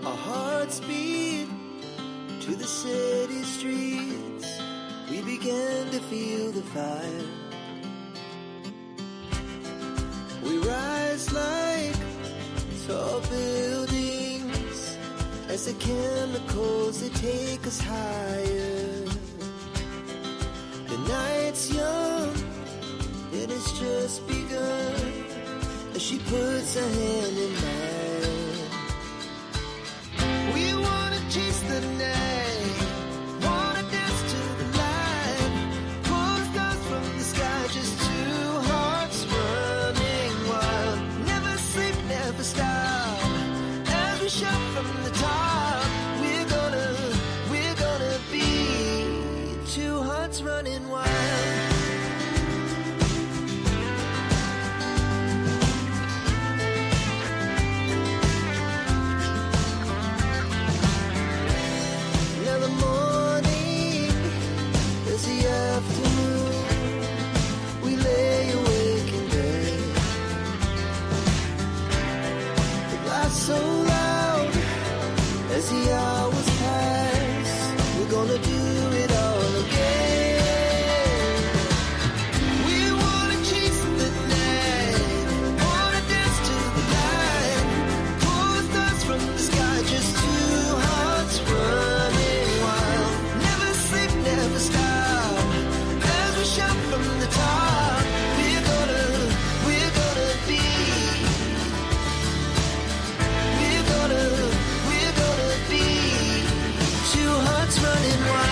Our hearts beat to the city streets. We began to feel the fire. We rise like tall buildings as the chemicals they take us higher. The night's young and it's just begun as she puts her hand in mine. We wanna chase the night, wanna dance to the light, pull the stars from the sky, just two hearts running wild. Never sleep, never stop, as we shout from the top. We're gonna be two hearts running wild. So loud as the hours pass, we're gonna do it all again. We wanna chase the night, wanna dance to the light, pull the stars from the sky, just two hearts running wild. Never sleep, never stop, as we shout from the top. We're gonna be two hearts running wild.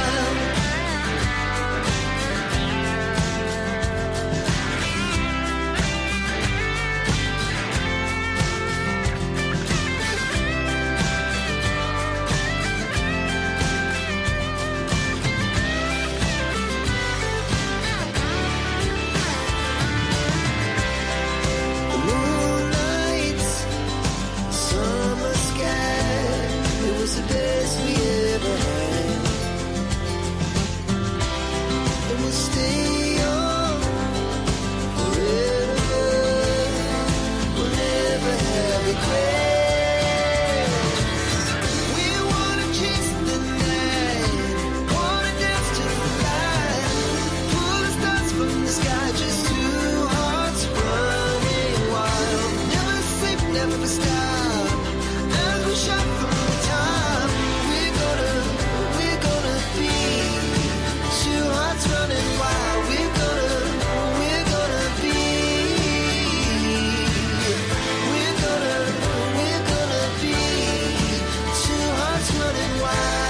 The moonlights, summer sky, it was the best we ever had. And we'll stay on forever. We'll never have regrets. We wanna chase the night, wanna dance to the light, pull the stars from the sky, just two hearts running wild. Never sleep, never stop, as we shout from the top. We're gonna be two hearts running wild. We're gonna be two hearts running wild.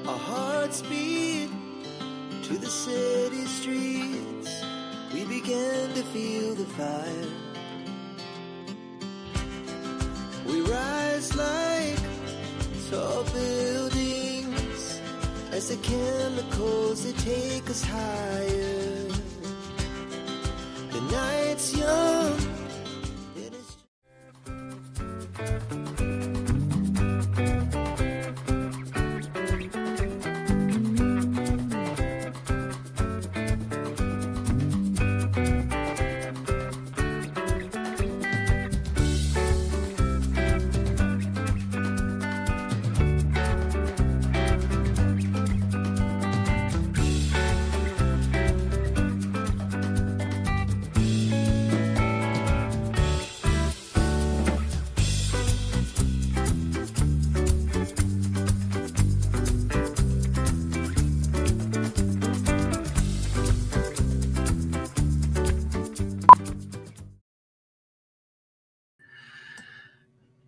Our hearts beat to the city streets. We began to feel the fire. We rise like tall buildings as the chemicals they take us higher. The night's young and it's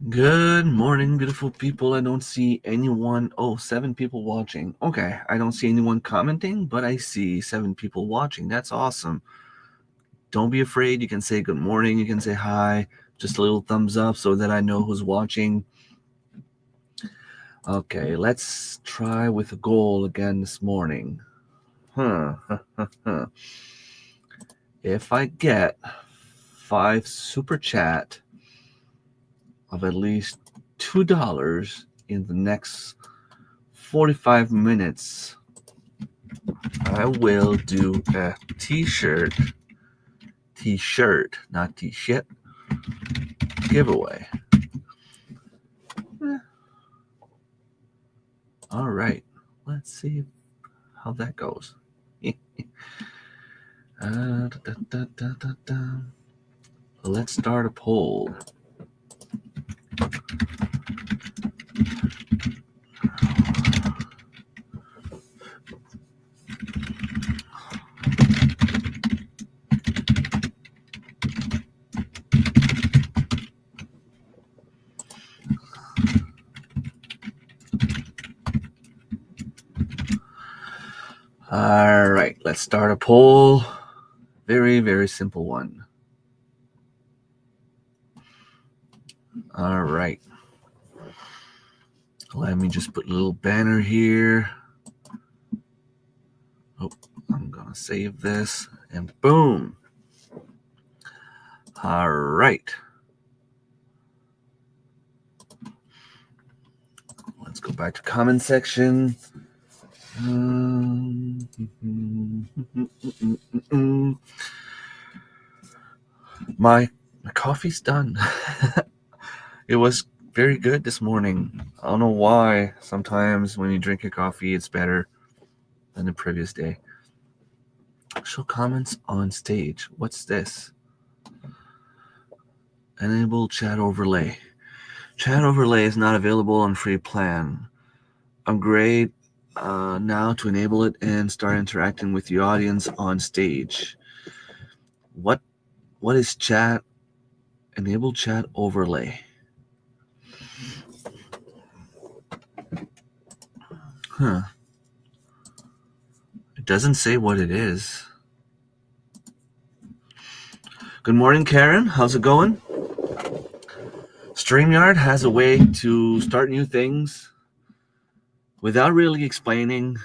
Good morning, beautiful people. I don't see anyone. Oh, 7 people watching. Okay, I don't see anyone commenting, but I see 7 people watching. That's awesome. Don't be afraid. You can say good morning. You can say hi. Just a little thumbs up so that I know who's watching. Okay, let's try with a goal again this morning. If I get 5 super chat of at least $2 in the next 45 minutes. I will do a t-shirt, not t-shit, giveaway. All right, let's see how that goes. Let's start a poll. All right, let's start a poll. Very, very simple one. All right. Let me just put a little banner here. Oh, I'm going to save this and boom. All right. Let's go back to comment section. My coffee's done. It was very good this morning. I don't know why. Sometimes when you drink your coffee, it's better than the previous day. Show comments on stage. What's this? Enable chat overlay. Chat overlay is not available on free plan. Upgrade now to enable it and start interacting with the audience on stage. What is chat? Enable chat overlay. Huh. It doesn't say what it is. Good morning, Karen. How's it going? StreamYard has a way to start new things without really explaining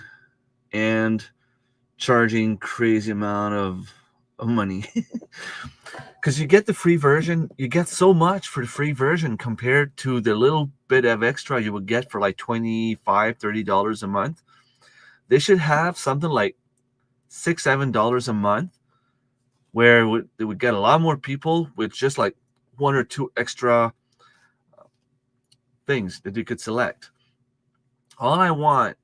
and charging crazy amount of money. Because you get the free version, you get so much for the free version compared to the little bit of extra you would get for like $25, $30 a month. They should have something like $6, $7 a month where they would get a lot more people with just like one or two extra things that you could select. All I want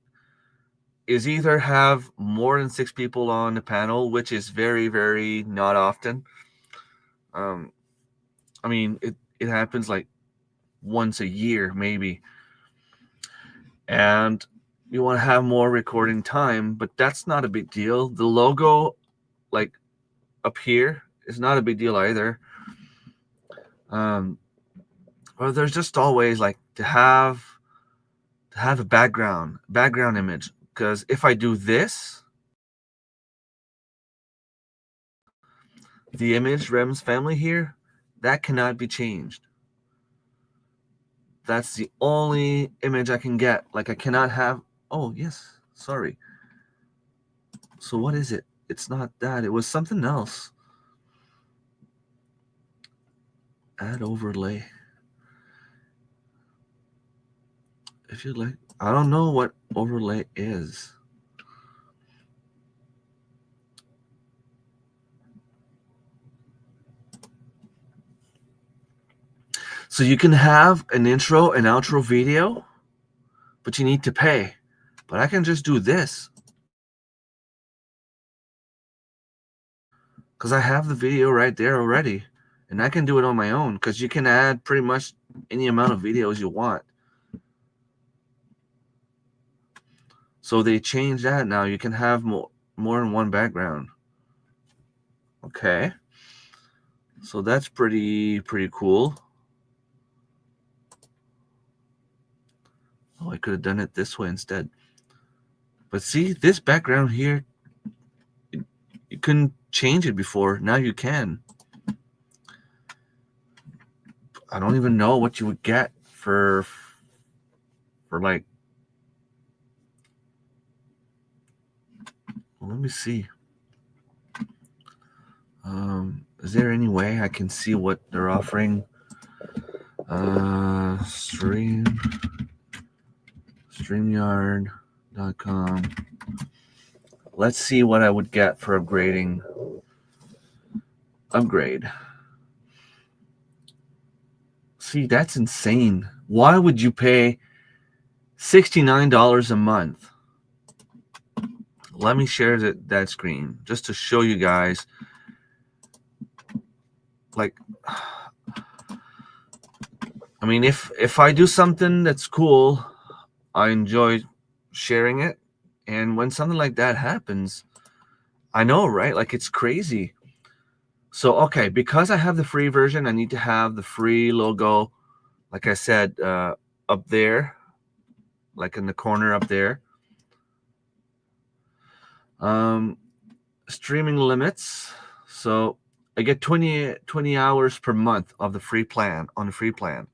is either have more than 6 people on the panel, which is very, very not often. I mean, it happens like once a year, maybe. And you want to have more recording time, but that's not a big deal. The logo, like up here, is not a big deal either. Or there's just always like to have a background image, because if I do this, the image Rem's family here, that cannot be changed. That's the only image I can get. Like I cannot have, oh yes, sorry. So what is it? It's not that. It was something else. Add overlay. If you like, I don't know what overlay is. So you can have an intro and outro video, but you need to pay. But I can just do this, because I have the video right there already. And I can do it on my own, because you can add pretty much any amount of videos you want. So they changed that now. You can have more than one background. Okay. So that's pretty cool. Oh, I could have done it this way instead. But see, this background here, you couldn't change it before. Now you can. I don't even know what you would get for like, well, let me see. Is there any way I can see what they're offering? StreamYard. StreamYard.com. Let's see what I would get for upgrading. Upgrade. See, that's insane. Why would you pay $69 a month? Let me share that screen just to show you guys. Like, I mean, if I do something that's cool, I enjoy sharing it. And when something like that happens, I know, right? Like, it's crazy. So, okay, because I have the free version, I need to have the free logo, like I said, up there, like in the corner up there. Streaming limits. So I get 20 hours per month of the free plan, on the free plan.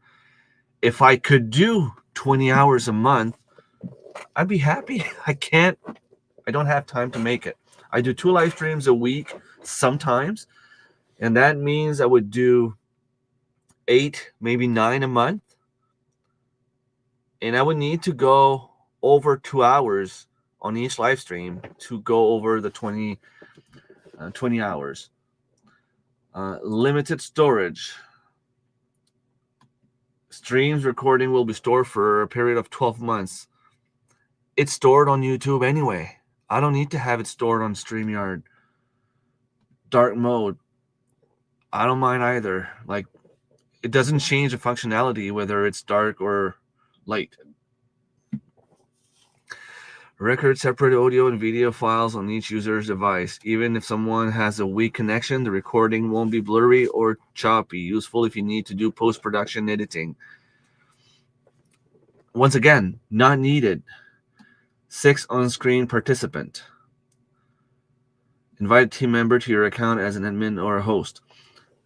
If I could do 20 hours a month, I'd be happy. I don't have time to make it. I do 2 live streams a week sometimes, and that means I would do 8, maybe 9 a month. And I would need to go over 2 hours on each live stream to go over the 20 hours. Limited storage. Streams recording will be stored for a period of 12 months. It's stored on YouTube anyway. I don't need to have it stored on StreamYard. Dark mode. I don't mind either. Like, it doesn't change the functionality whether it's dark or light. Record separate audio and video files on each user's device. Even if someone has a weak connection, the recording won't be blurry or choppy. Useful if you need to do post-production editing. Once again, not needed. 6 on-screen participant. Invite a team member to your account as an admin or a host.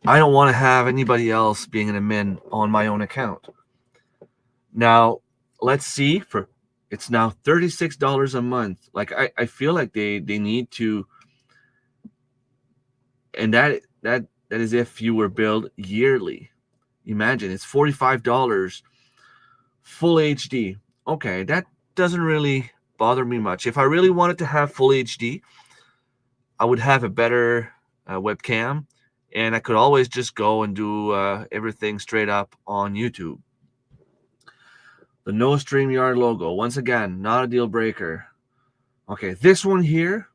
I don't want to have anybody else being an admin on my own account. Now, let's see. It's now $36 a month. Like, I feel like they need to, and that is if you were billed yearly. Imagine, it's $45 full HD. Okay, that doesn't really bother me much. If I really wanted to have full HD, I would have a better webcam, and I could always just go and do everything straight up on YouTube. The no StreamYard logo, once again, not a deal breaker. Okay, this one here,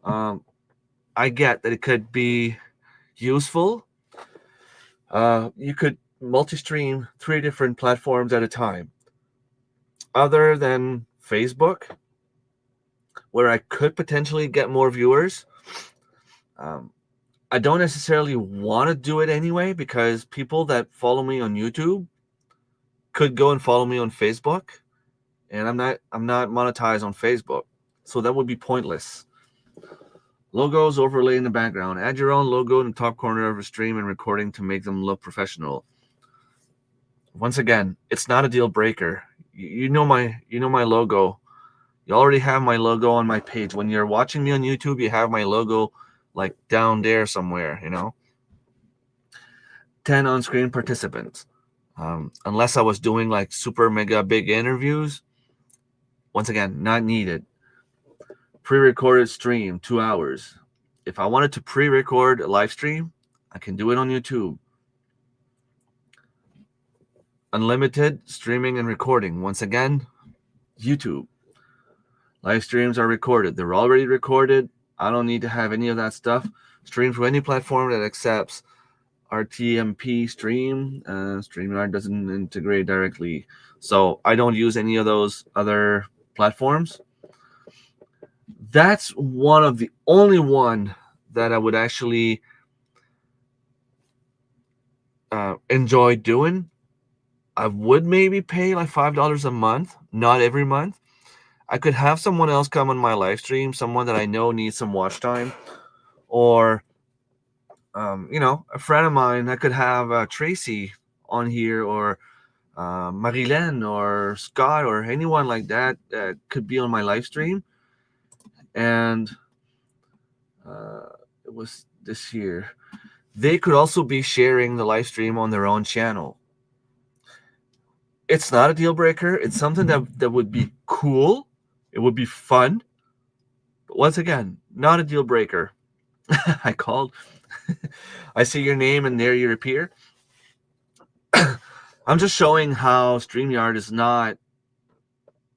I get that it could be useful. You could multi-stream 3 different platforms at a time. Other than Facebook, where I could potentially get more viewers, I don't necessarily want to do it anyway, because people that follow me on YouTube could go and follow me on Facebook, and I'm not monetized on Facebook, so that would be pointless. Logos overlay in the background. Add your own logo in the top corner of a stream and recording to make them look professional. Once again, it's not a deal breaker. You know my logo. You already have my logo on my page. When you're watching me on YouTube, you have my logo like down there somewhere, 10 on-screen participants. Unless I was doing like super mega big interviews, once again, not needed. Pre-recorded stream, 2 hours. If I wanted to pre-record a live stream, I can do it on YouTube. Unlimited streaming and recording. Once again, YouTube. Live streams are recorded. They're already recorded. I don't need to have any of that stuff. Stream from any platform that accepts RTMP stream. StreamYard doesn't integrate directly, so I don't use any of those other platforms. That's one of the only one that I would actually enjoy doing. I would maybe pay like $5 a month, not every month. I could have someone else come on my live stream, someone that I know needs some watch time, or a friend of mine. I could have Tracy on here, or Marilyn, or Scott, or anyone like that could be on my live stream. And it was this year. They could also be sharing the live stream on their own channel. It's not a deal breaker. It's something that would be cool. It would be fun. But once again, not a deal breaker. I called. I see your name and there you appear. I'm just showing how StreamYard is not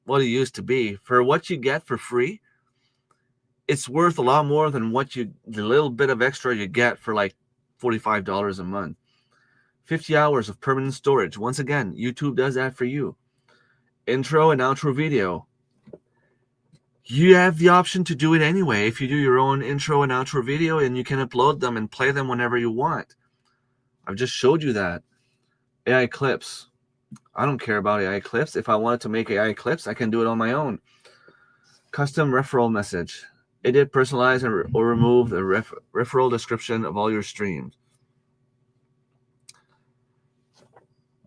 what it used to be. For what you get for free, it's worth a lot more than the little bit of extra you get for like $45 a month. 50 hours of permanent storage. Once again, YouTube does that for you. Intro and outro video. You have the option to do it anyway. If you do your own intro and outro video, and you can upload them and play them whenever you want. I've just showed you that. AI clips. I don't care about AI clips. If I wanted to make AI clips, I can do it on my own. Custom referral message. Edit, personalize, or remove the referral description of all your streams.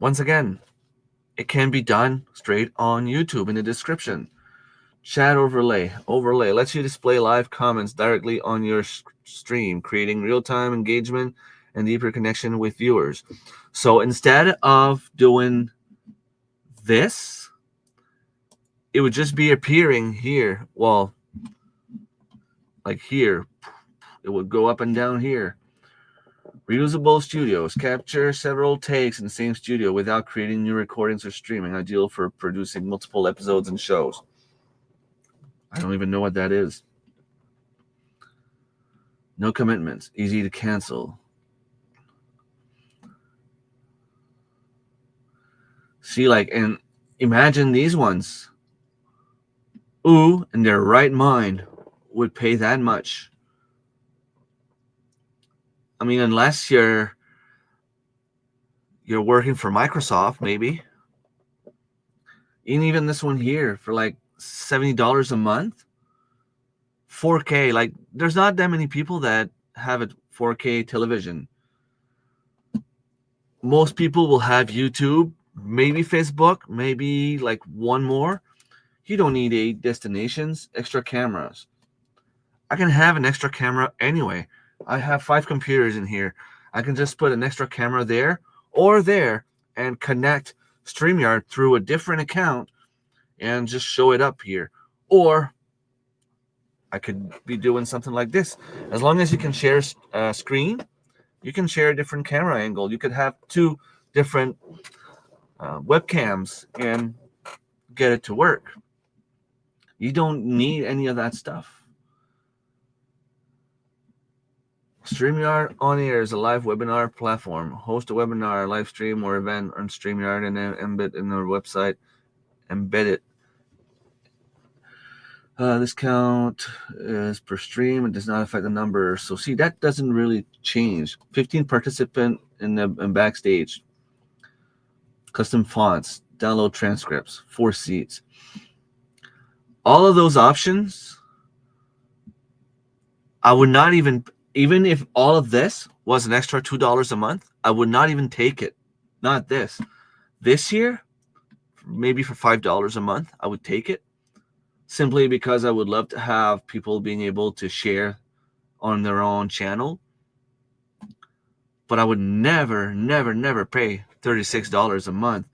Once again, it can be done straight on YouTube in the description. Chat overlay. Overlay lets you display live comments directly on your stream, creating real-time engagement and deeper connection with viewers. So instead of doing this, it would just be appearing here. Well, like here. It would go up and down here. Reusable studios. Capture several takes in the same studio without creating new recordings or streaming. Ideal for producing multiple episodes and shows. I don't even know what that is. No commitments. Easy to cancel. See, like, and imagine these ones. Who in their right mind would pay that much? I mean, unless you're working for Microsoft, maybe. And even this one here for like $70 a month. 4K. Like, there's not that many people that have a 4K television. Most people will have YouTube, maybe Facebook, maybe like one more. You don't need 8 destinations, extra cameras. I can have an extra camera anyway. I have 5 computers in here. I can just put an extra camera there or there and connect StreamYard through a different account and just show it up here. Or I could be doing something like this. As long as you can share a screen, you can share a different camera angle. You could have 2 different webcams and get it to work. You don't need any of that stuff. StreamYard On Air is a live webinar platform. Host a webinar, live stream, or event on StreamYard and then embed in our website. Embed it. This count is per stream. It does not affect the number. So see, that doesn't really change. 15 participant in backstage. Custom fonts. Download transcripts. 4 seats. All of those options, I would not even if all of this was an extra $2 a month, I would not even take it. Not this. This here, maybe for $5 a month, I would take it. Simply because I would love to have people being able to share on their own channel. But I would never, never, never pay $36 a month.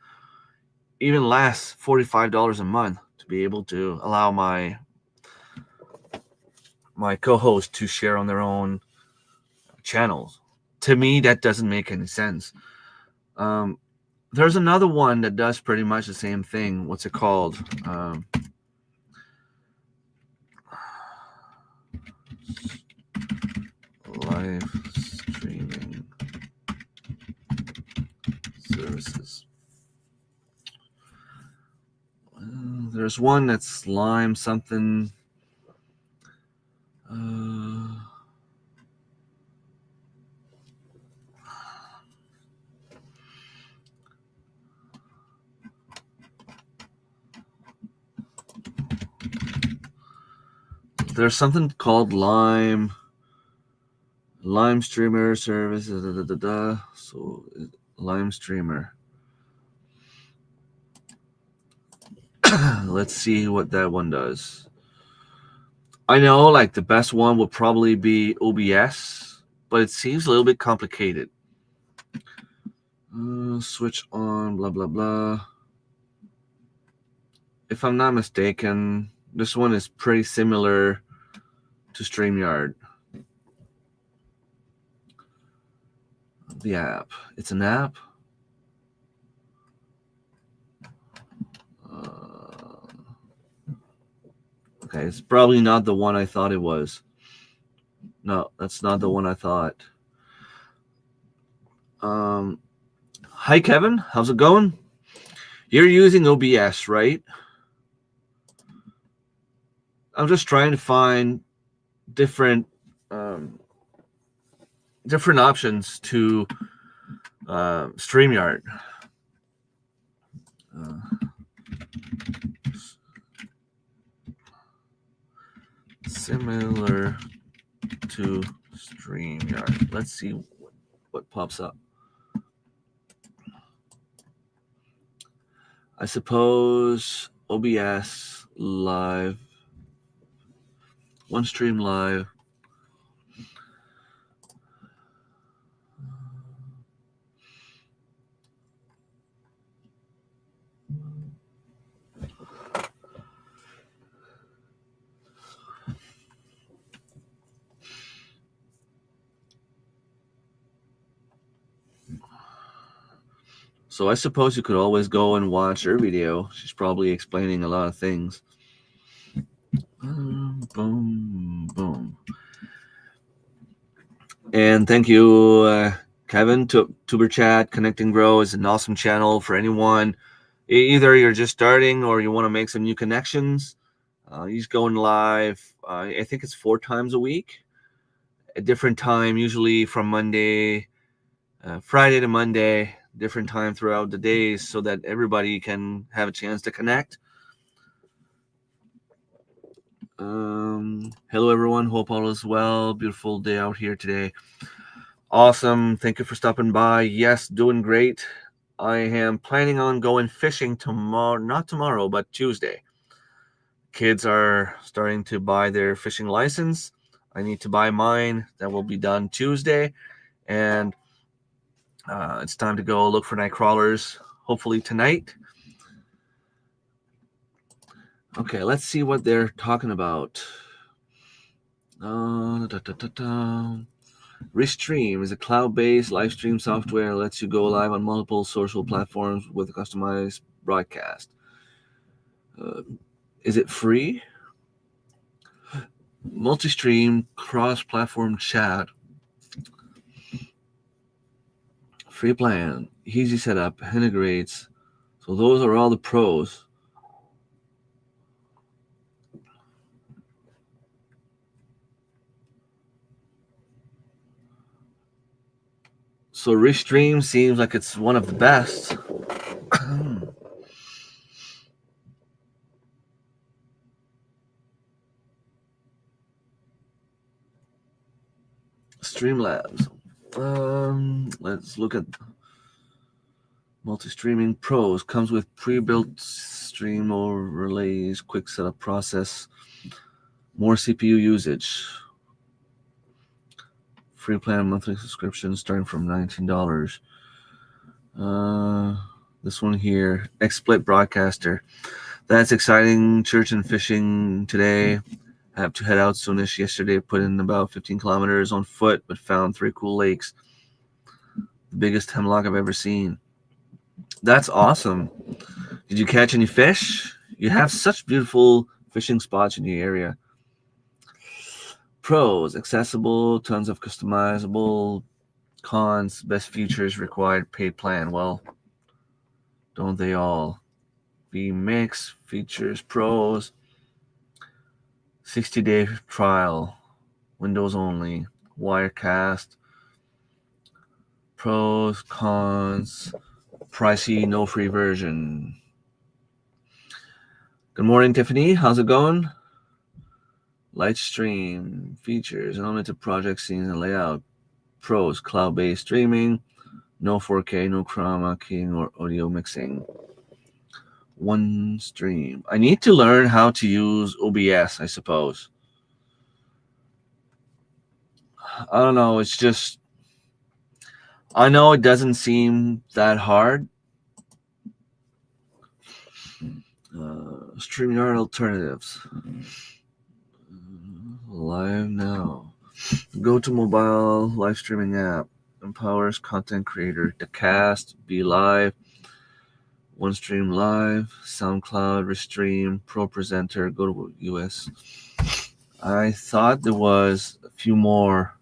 Even less, $45 a month to be able to allow my co-host to share on their own channels. To me, that doesn't make any sense. There's another one that does pretty much the same thing. What's it called? Live streaming services. There's one that's Lime something. There's something called Lime Streamer service. So Lime Streamer. Let's see what that one does. I know, like, the best one will probably be OBS, but it seems a little bit complicated. Switch on, blah, blah, blah. if I'm not mistaken, this one is pretty similar to StreamYard. The app. It's an app. Okay, it's probably not the one I thought it was. No, that's not the one I thought. Hi, Kevin. How's it going? You're using OBS, right? I'm just trying to find different options to StreamYard. Similar to StreamYard. Let's see what pops up. I suppose OBS live, OneStream live. So I suppose you could always go and watch her video. She's probably explaining a lot of things. Boom, boom. And thank you, Kevin. Tuber Chat, Connect and Grow is an awesome channel for anyone. Either you're just starting or you want to make some new connections. He's going live, I think it's 4 times a week. A different time, usually from Friday to Monday, different time throughout the days so that everybody can have a chance to connect. Hello, everyone. Hope all is well. Beautiful day out here today. Awesome. Thank you for stopping by. Yes, doing great. I am planning on going fishing tomorrow, not tomorrow, but Tuesday. Kids are starting to buy their fishing license. I need to buy mine. That will be done Tuesday. And it's time to go look for night crawlers, hopefully tonight. Okay, let's see what they're talking about. Restream is a cloud-based live stream software that lets you go live on multiple social platforms with a customized broadcast. Is it free? Multi-stream, cross-platform chat. Free plan, easy setup, integrates. So those are all the pros. So Restream seems like it's one of the best. Streamlabs. Let's look at multi-streaming pros. Comes with pre-built stream overlays, quick setup process, more CPU usage. Free plan monthly subscription starting from $19. This one here, XSplit Broadcaster. That's exciting. Church and fishing today. I have to head out soonish. Yesterday, put in about 15 kilometers on foot, but found 3 cool lakes. The biggest hemlock I've ever seen. That's awesome. Did you catch any fish? You have such beautiful fishing spots in your area. Pros, accessible, tons of customizable. Cons, best features required, paid plan. Well, don't they all? Mix, features, pros, 60-day trial, Windows only, Wirecast, pros, cons, pricey, no free version. Good morning, Tiffany. How's it going? Lightstream, features, unlimited project scenes and layout. Pros, cloud-based streaming, no 4K, no chroma keying or audio mixing. OneStream. I need to learn how to use OBS, I suppose. I don't know. It's just, I know it doesn't seem that hard. StreamYard alternatives. Live now. Go to mobile live streaming app. Empowers content creator to cast, be live, OneStream Live, SoundCloud, Restream, Pro Presenter, go to US. I thought there was a few more.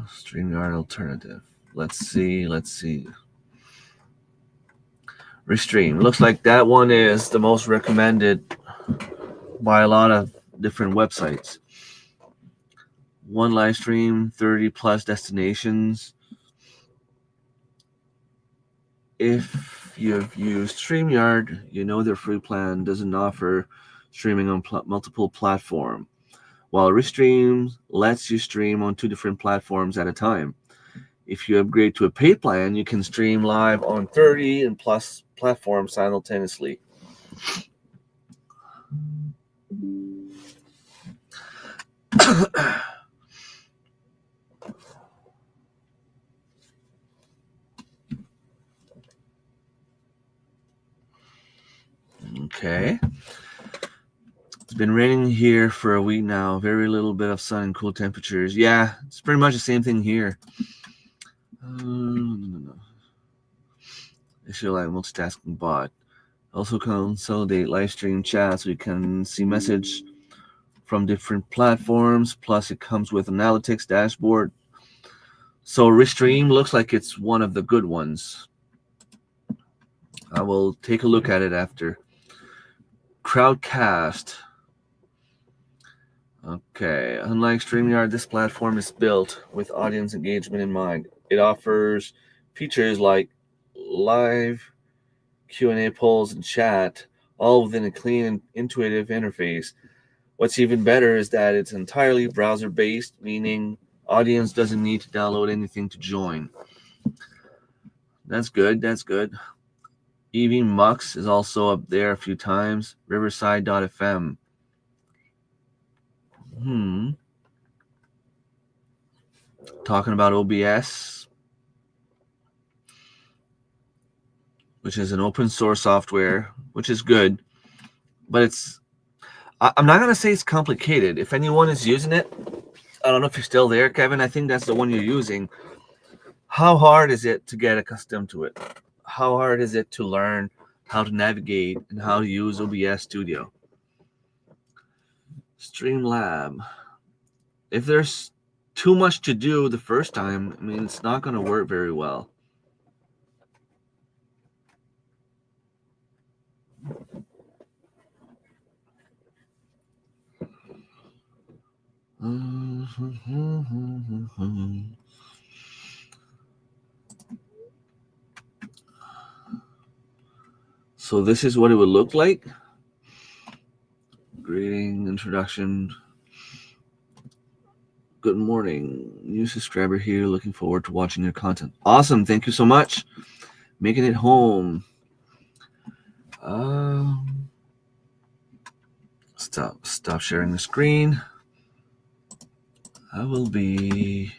StreamYard alternative. Let's see. Restream. Looks like that one is the most recommended by a lot of different websites. One live stream, 30 plus destinations. If you've used StreamYard, you know their free plan doesn't offer streaming on multiple platforms, while Restream lets you stream on 2 different platforms at a time. If you upgrade to a paid plan, you can stream live on 30 and plus platforms simultaneously. Okay. It's been raining here for a week now. Very little bit of sun and cool temperatures. Yeah, it's pretty much the same thing here. Issue like multitasking bot. Also consolidate live stream chat so you can see message from different platforms. Plus, it comes with analytics dashboard. So Restream looks like it's one of the good ones. I will take a look at it after. Crowdcast. Okay, unlike StreamYard, this platform is built with audience engagement in mind. It offers features like live Q&A polls and chat, all within a clean and intuitive interface. What's even better is that it's entirely browser-based, meaning audience doesn't need to download anything to join. That's good. Evie Mux is also up there a few times. Riverside.fm. Talking about OBS, which is an open source software, which is good, but I'm not going to say it's complicated. If anyone is using it, I don't know if you're still there, Kevin. I think that's the one you're using. How hard is it to get accustomed to it? How hard is it to learn how to navigate and how to use OBS Studio? Streamlab. If there's too much to do the first time, I mean, it's not going to work very well. So this is what it would look like. Greeting, introduction. Good morning. New subscriber here. Looking forward to watching your content. Awesome. Thank you so much. Making it home. Stop sharing the screen. I will be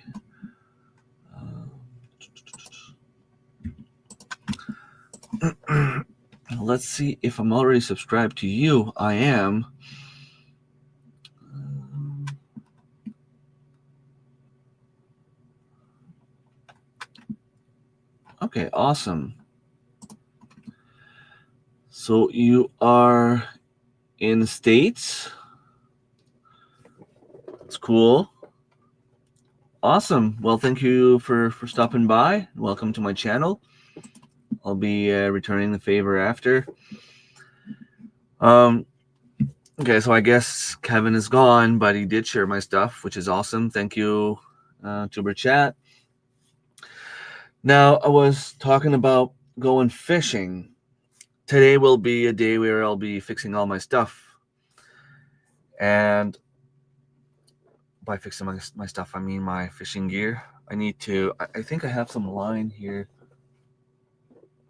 let's see if I'm already subscribed to you. I am. Okay, awesome. So you are in the States. It's cool. Awesome. Well, thank you for stopping by. Welcome to my channel. I'll be returning the favor after. Okay, so I guess Kevin is gone, but he did share my stuff, which is awesome. Thank you, Tuber Chat. Now, I was talking about going fishing. Today will be a day where I'll be fixing all my stuff. And by fixing my stuff, I mean my fishing gear. I need to, I think I have some line here.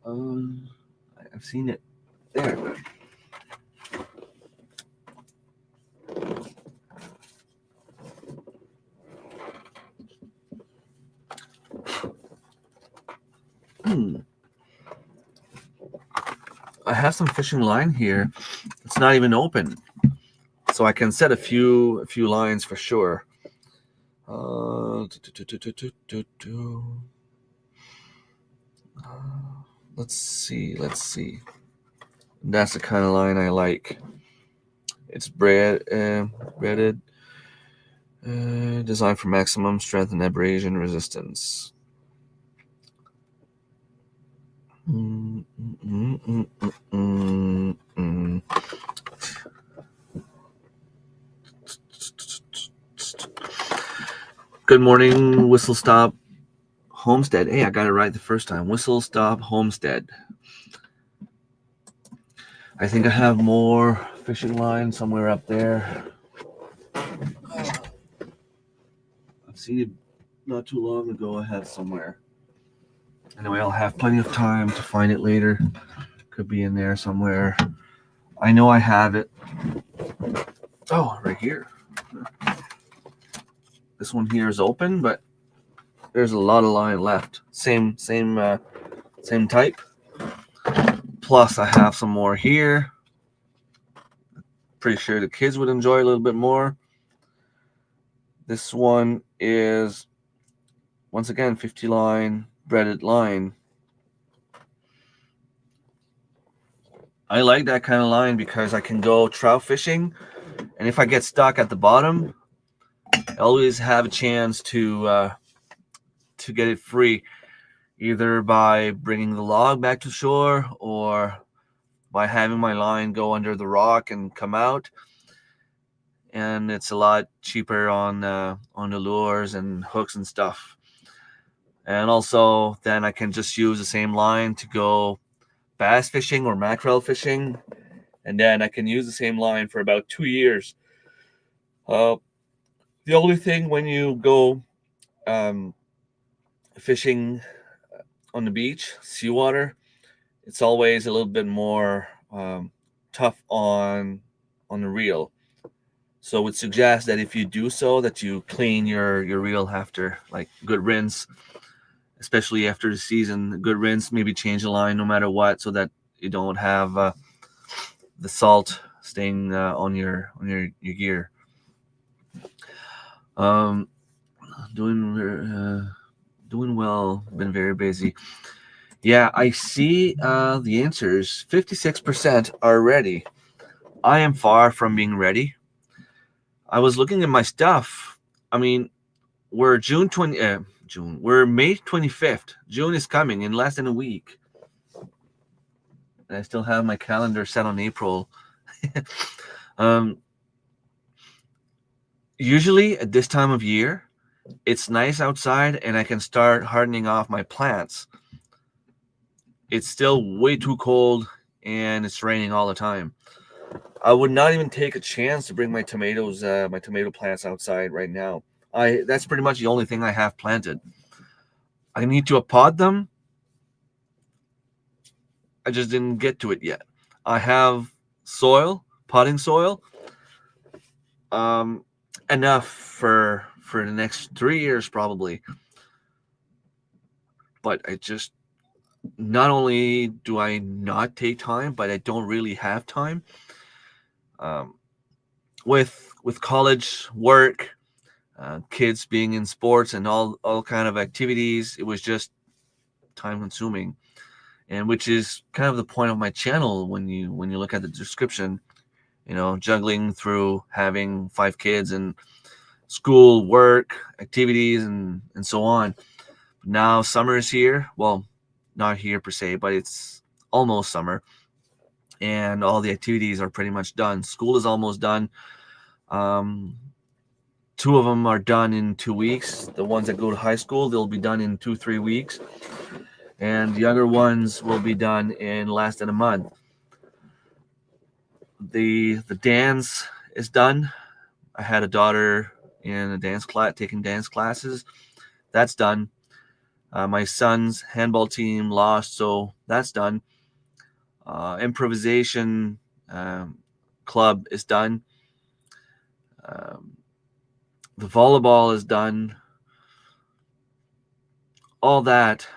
I've seen it there. I have some fishing line here. It's not even open, so I can set a few lines for sure. Let's see. That's the kind of line I like. It's braided, designed for maximum strength and abrasion resistance. Good morning, Whistle Stop Homestead. Hey, I got it right the first time. Whistle Stop Homestead. I think I have more fishing line somewhere up there. I've seen it not too long ago. I had somewhere. Anyway, I'll have plenty of time to find it later. Could be in there somewhere. I know I have it. Oh, right here. This one here is open, but there's a lot of line left. Same type. Plus, I have some more here. Pretty sure the kids would enjoy a little bit more. This one is, once again, 50 line, braided line. I like that kind of line because I can go trout fishing, and if I get stuck at the bottom, I always have a chance to get it free, either by bringing the log back to shore or by having my line go under the rock and come out. And it's a lot cheaper on the lures and hooks and stuff. And also, then I can just use the same line to go bass fishing or mackerel fishing, and then I can use the same line for about 2 years. The only thing when you go fishing on the beach, seawater, it's always a little bit more tough on the reel. So I would suggest that if you do so, that you clean your reel after, like good rinse, especially after the season. Good rinse, maybe change the line no matter what, so that you don't have the salt staying on your gear. Doing well. Been very busy. Yeah, I see the answers. 56% are ready. I am far from being ready. I was looking at my stuff. I mean, we're we're May 25th. June is coming in less than a week. And I still have my calendar set on April. Usually at this time of year, it's nice outside and I can start hardening off my plants. It's still way too cold and it's raining all the time. I would not even take a chance to bring my tomato plants outside right now. That's pretty much the only thing I have planted. I need to pot them. I just didn't get to it yet. I have potting soil, enough for the next 3 years probably. But I just, not only do I not take time, but I don't really have time. With college work, kids being in sports and all kind of activities, it was just time consuming, and which is kind of the point of my channel. When you look at the description, juggling through having 5 kids and school, work, activities, and so on. Now summer is here. Well, not here per se, but it's almost summer, and all the activities are pretty much done. School is almost done. 2 of them are done in 2 weeks. The ones that go to high school, they'll be done in 2-3 weeks, and the younger ones will be done in less than a month. The dance is done. I had a daughter in a dance class, taking dance classes. That's done. My son's handball team lost, so that's done. Improvisation club is done. The volleyball is done. All that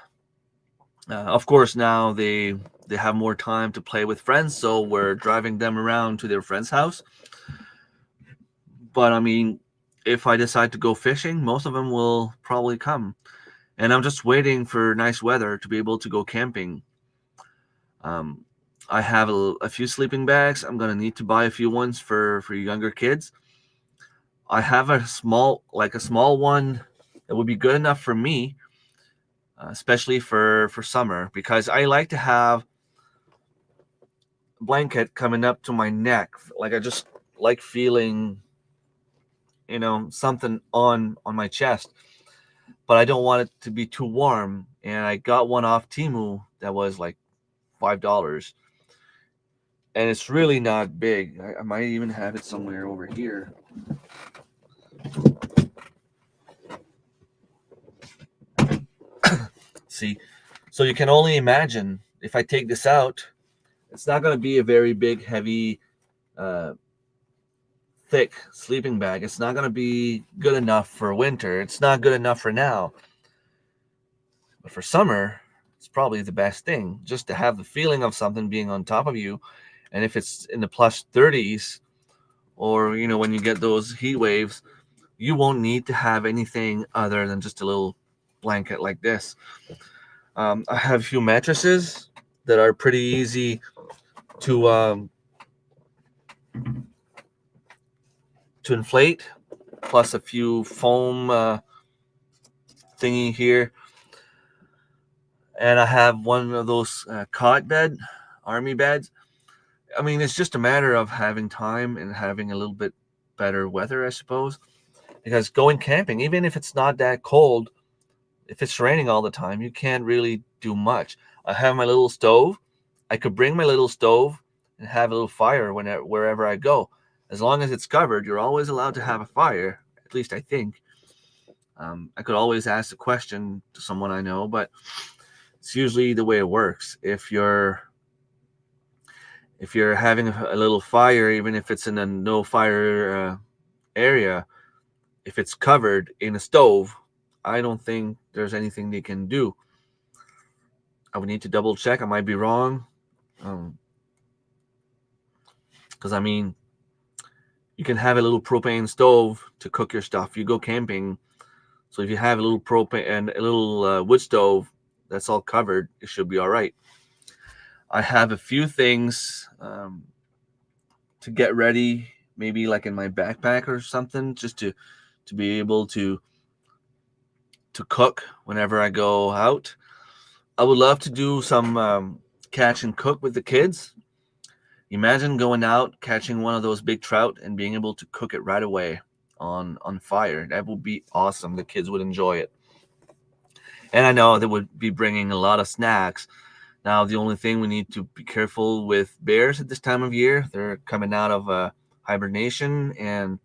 Of course, now they have more time to play with friends, so we're driving them around to their friend's house. But I mean, if I decide to go fishing, most of them will probably come. And I'm just waiting for nice weather to be able to go camping. Um, I have a few sleeping bags. I'm gonna need to buy a few ones for younger kids. I have a small one that would be good enough for me, especially for summer, because I like to have a blanket coming up to my neck. Like I just like feeling, something on my chest, but I don't want it to be too warm. And I got one off Temu that was like $5, and it's really not big. I might even have it somewhere over here. See, so you can only imagine if I take this out, it's not going to be a very big, heavy, uh, thick sleeping bag. It's not going to be good enough for winter. It's not good enough for now. But for summer, it's probably the best thing, just to have the feeling of something being on top of you. And if it's in the plus 30s, or when you get those heat waves, you won't need to have anything other than just a little blanket like this. I have a few mattresses that are pretty easy to inflate, plus a few foam thingy here, and I have one of those cot bed, army beds. I mean, it's just a matter of having time and having a little bit better weather, I suppose. Because going camping, even if it's not that cold, if it's raining all the time, you can't really do much. I have my little stove. I could bring my little stove and have a little fire wherever I go. As long as it's covered, you're always allowed to have a fire. At least I think. I could always ask a question to someone I know, but it's usually the way it works. If you're having a little fire, even if it's in a no fire area, if it's covered in a stove, I don't think there's anything they can do. I would need to double check. I might be wrong. Because I mean, you can have a little propane stove to cook your stuff. You go camping, so if you have a little propane and a little wood stove that's all covered, it should be all right. I have a few things to get ready, maybe like in my backpack or something, just to be able to cook whenever I go out. I would love to do some catch and cook with the kids. Imagine going out, catching one of those big trout, and being able to cook it right away on fire. That would be awesome. The kids would enjoy it. And I know they would be bringing a lot of snacks. Now, the only thing we need to be careful with bears at this time of year, they're coming out of hibernation, and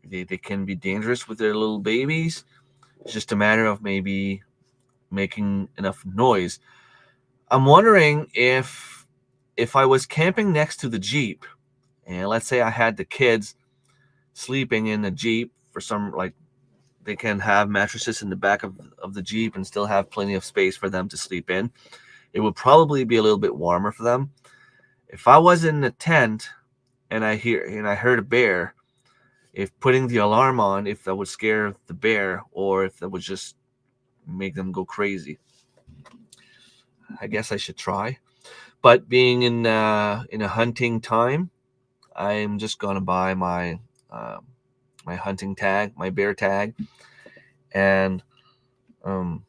they can be dangerous with their little babies. It's just a matter of maybe making enough noise. I'm wondering if I was camping next to the Jeep, and let's say I had the kids sleeping in the Jeep for some, like, they can have mattresses in the back of the Jeep and still have plenty of space for them to sleep in. It would probably be a little bit warmer for them. If I was in the tent and I heard a bear, if putting the alarm on, if that would scare the bear or if that would just make them go crazy. I guess I should try. But being in a hunting time, I'm just gonna buy my my hunting tag, my bear tag, and I'll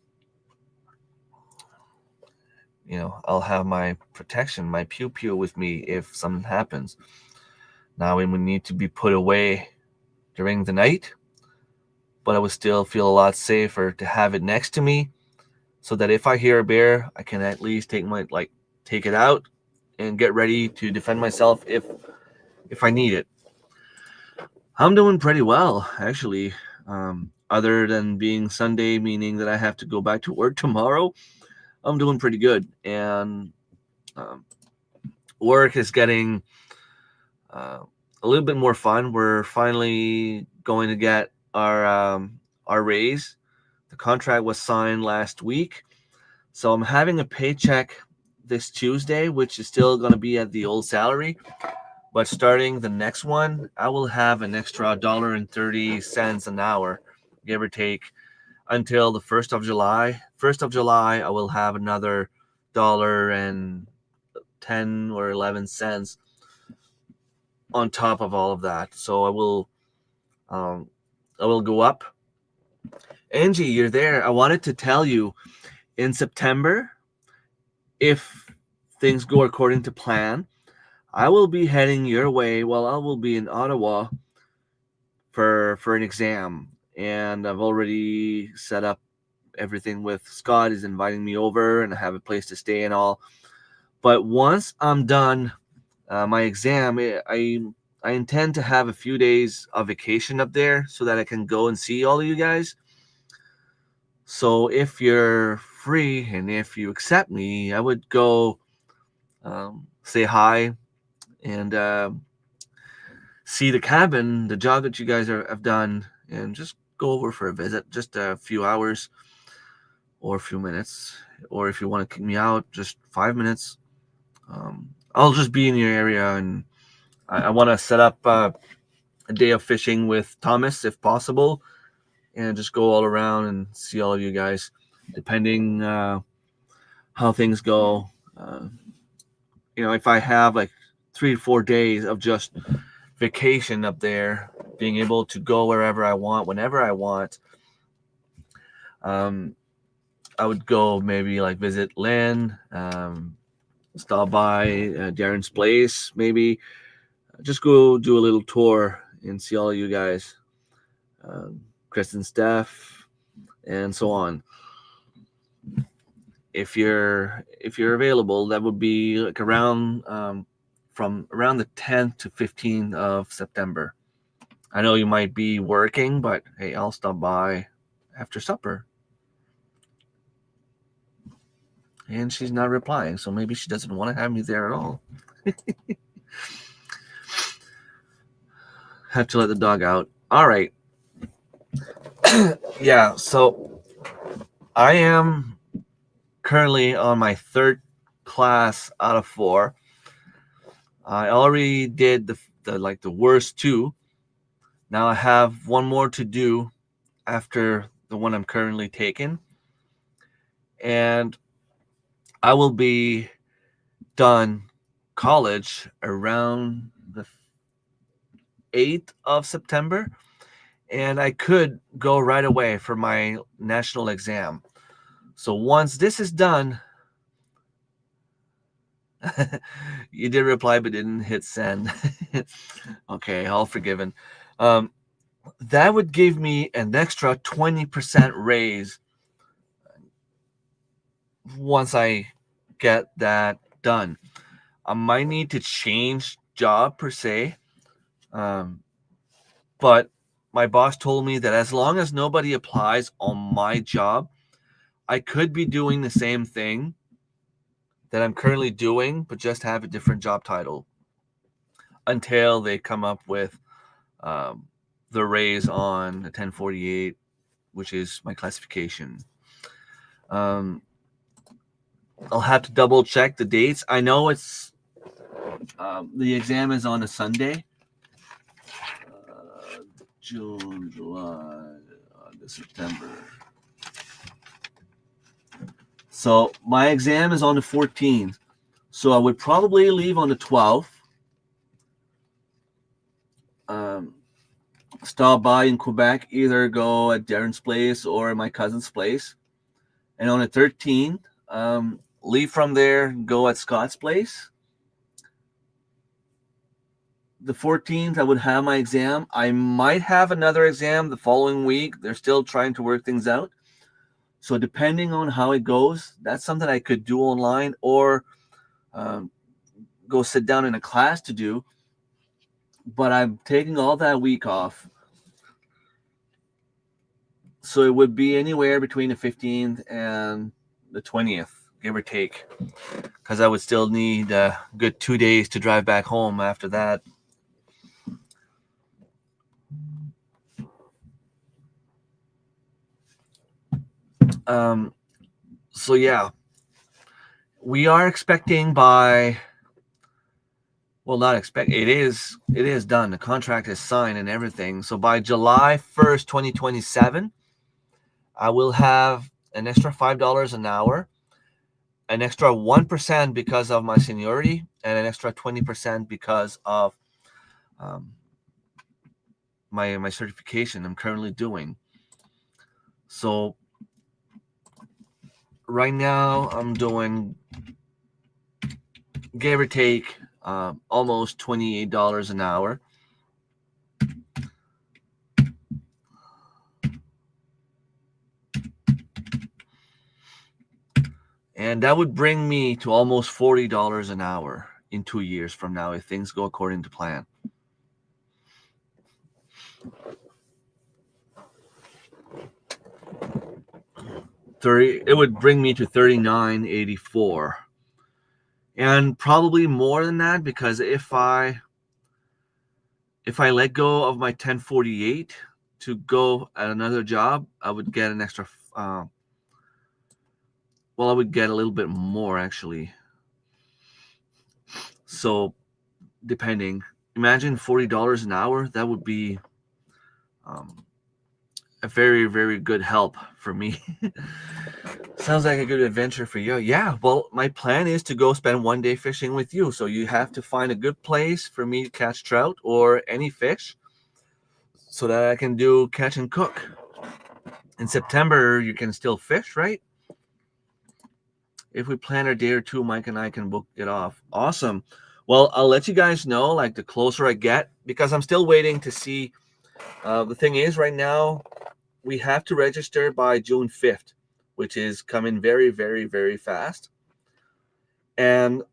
have my protection, my pew pew with me if something happens. Now it would need to be put away during the night, but I would still feel a lot safer to have it next to me, so that if I hear a bear, I can at least take it out and get ready to defend myself if I need it. I'm doing pretty well, actually. Other than being Sunday, meaning that I have to go back to work tomorrow, I'm doing pretty good. And work is getting a little bit more fun. We're finally going to get our raise. The contract was signed last week. So I'm having a paycheck this Tuesday, which is still going to be at the old salary. But starting the next one, I will have an extra $1.30 an hour, give or take, until the 1st of July. 1st of July, I will have another $1.10 or 11 cents on top of all of that. So um, I will go up. Angie, you're there. I wanted to tell you in September, if things go according to plan, I will be heading your way. Well, I will be in Ottawa for an exam, and I've already set up everything with Scott. He's inviting me over, and I have a place to stay and all. But once I'm done my exam, I intend to have a few days of vacation up there so that I can go and see all of you guys. So if you're free and if you accept me, I would go say hi and see the cabin, the job that you guys have done, and just go over for a visit, just a few hours or a few minutes. Or if you want to kick me out, just 5 minutes. I'll just be in your area, and I want to set up a day of fishing with Thomas if possible, and just go all around and see all of you guys, depending how things go. If I have like 3 to 4 days of just vacation up there, being able to go wherever I want, whenever I want, I would go maybe like visit Lynn, stop by Darren's place, maybe just go do a little tour and see all of you guys, Chris and Steph, and so on. If you're available, that would be like around from around the 10th to 15th of September. I know you might be working, but hey, I'll stop by after supper. And she's not replying, so maybe she doesn't want to have me there at all. Have to let the dog out. All right. Yeah, so I am currently on my third class out of 4. I already did the worst 2. Now I have one more to do after the one I'm currently taking, and I will be done college around the 8th of September, and I could go right away for my national exam. So once this is done, you did reply but didn't hit send. Okay, all forgiven. That would give me an extra 20% raise once I get that done. I might need to change job per se, but my boss told me that as long as nobody applies on my job, I could be doing the same thing that I'm currently doing, but just have a different job title until they come up with the raise on the 1048, which is my classification. I'll have to double check the dates. I know it's the exam is on a Sunday. June, July, August, September. So my exam is on the 14th. So I would probably leave on the 12th. Stop by in Quebec, either go at Darren's place or my cousin's place. And on the 13th, leave from there, go at Scott's place. The 14th, I would have my exam. I might have another exam the following week. They're still trying to work things out. So depending on how it goes, that's something I could do online or go sit down in a class to do. But I'm taking all that week off. So it would be anywhere between the 15th and the 20th, give or take, because I would still need a good 2 days to drive back home after that. So yeah, we are expecting by, well, not expect, it is done. The contract is signed and everything. So by July 1st, 2027, I will have an extra $5 an hour, an extra 1% because of my seniority, and an extra 20% because of my certification I'm currently doing. So right now I'm doing, give or take, almost $28 an hour. And that would bring me to almost $40 an hour in 2 years from now if things go according to plan. It would bring me to $39.84. And probably more than that, because if I let go of my 1048 to go at another job, I would get an extra, I would get a little bit more actually. So depending, imagine $40 an hour, that would be a very, very good help for me. Sounds like a good adventure for you. Yeah, well, my plan is to go spend 1 day fishing with you. So you have to find a good place for me to catch trout or any fish so that I can do catch and cook. In September, you can still fish, right? If we plan a day or two, Mike and I can book it off. Awesome. Well, I'll let you guys know, like, the closer I get, because I'm still waiting to see. The thing is, right now, we have to register by June 5th, which is coming very, very, very fast. And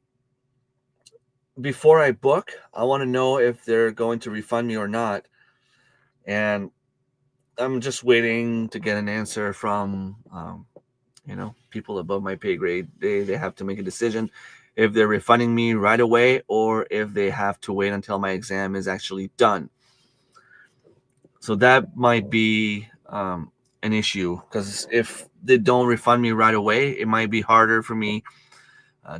before I book, I want to know if they're going to refund me or not. And I'm just waiting to get an answer from, people above my pay grade. They have to make a decision if they're refunding me right away or if they have to wait until my exam is actually done. So that might be an issue, because if they don't refund me right away, it might be harder for me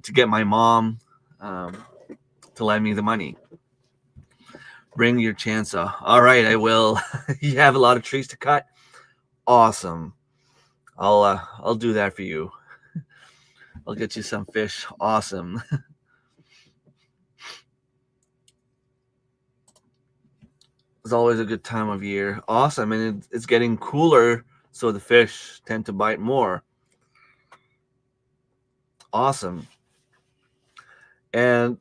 to get my mom to lend me the money. Bring your chainsaw. All right, I will. You have a lot of trees to cut. Awesome. I'll do that for you. I'll get you some fish. Awesome. It's always a good time of year. Awesome. And it's getting cooler, so the fish tend to bite more. Awesome. And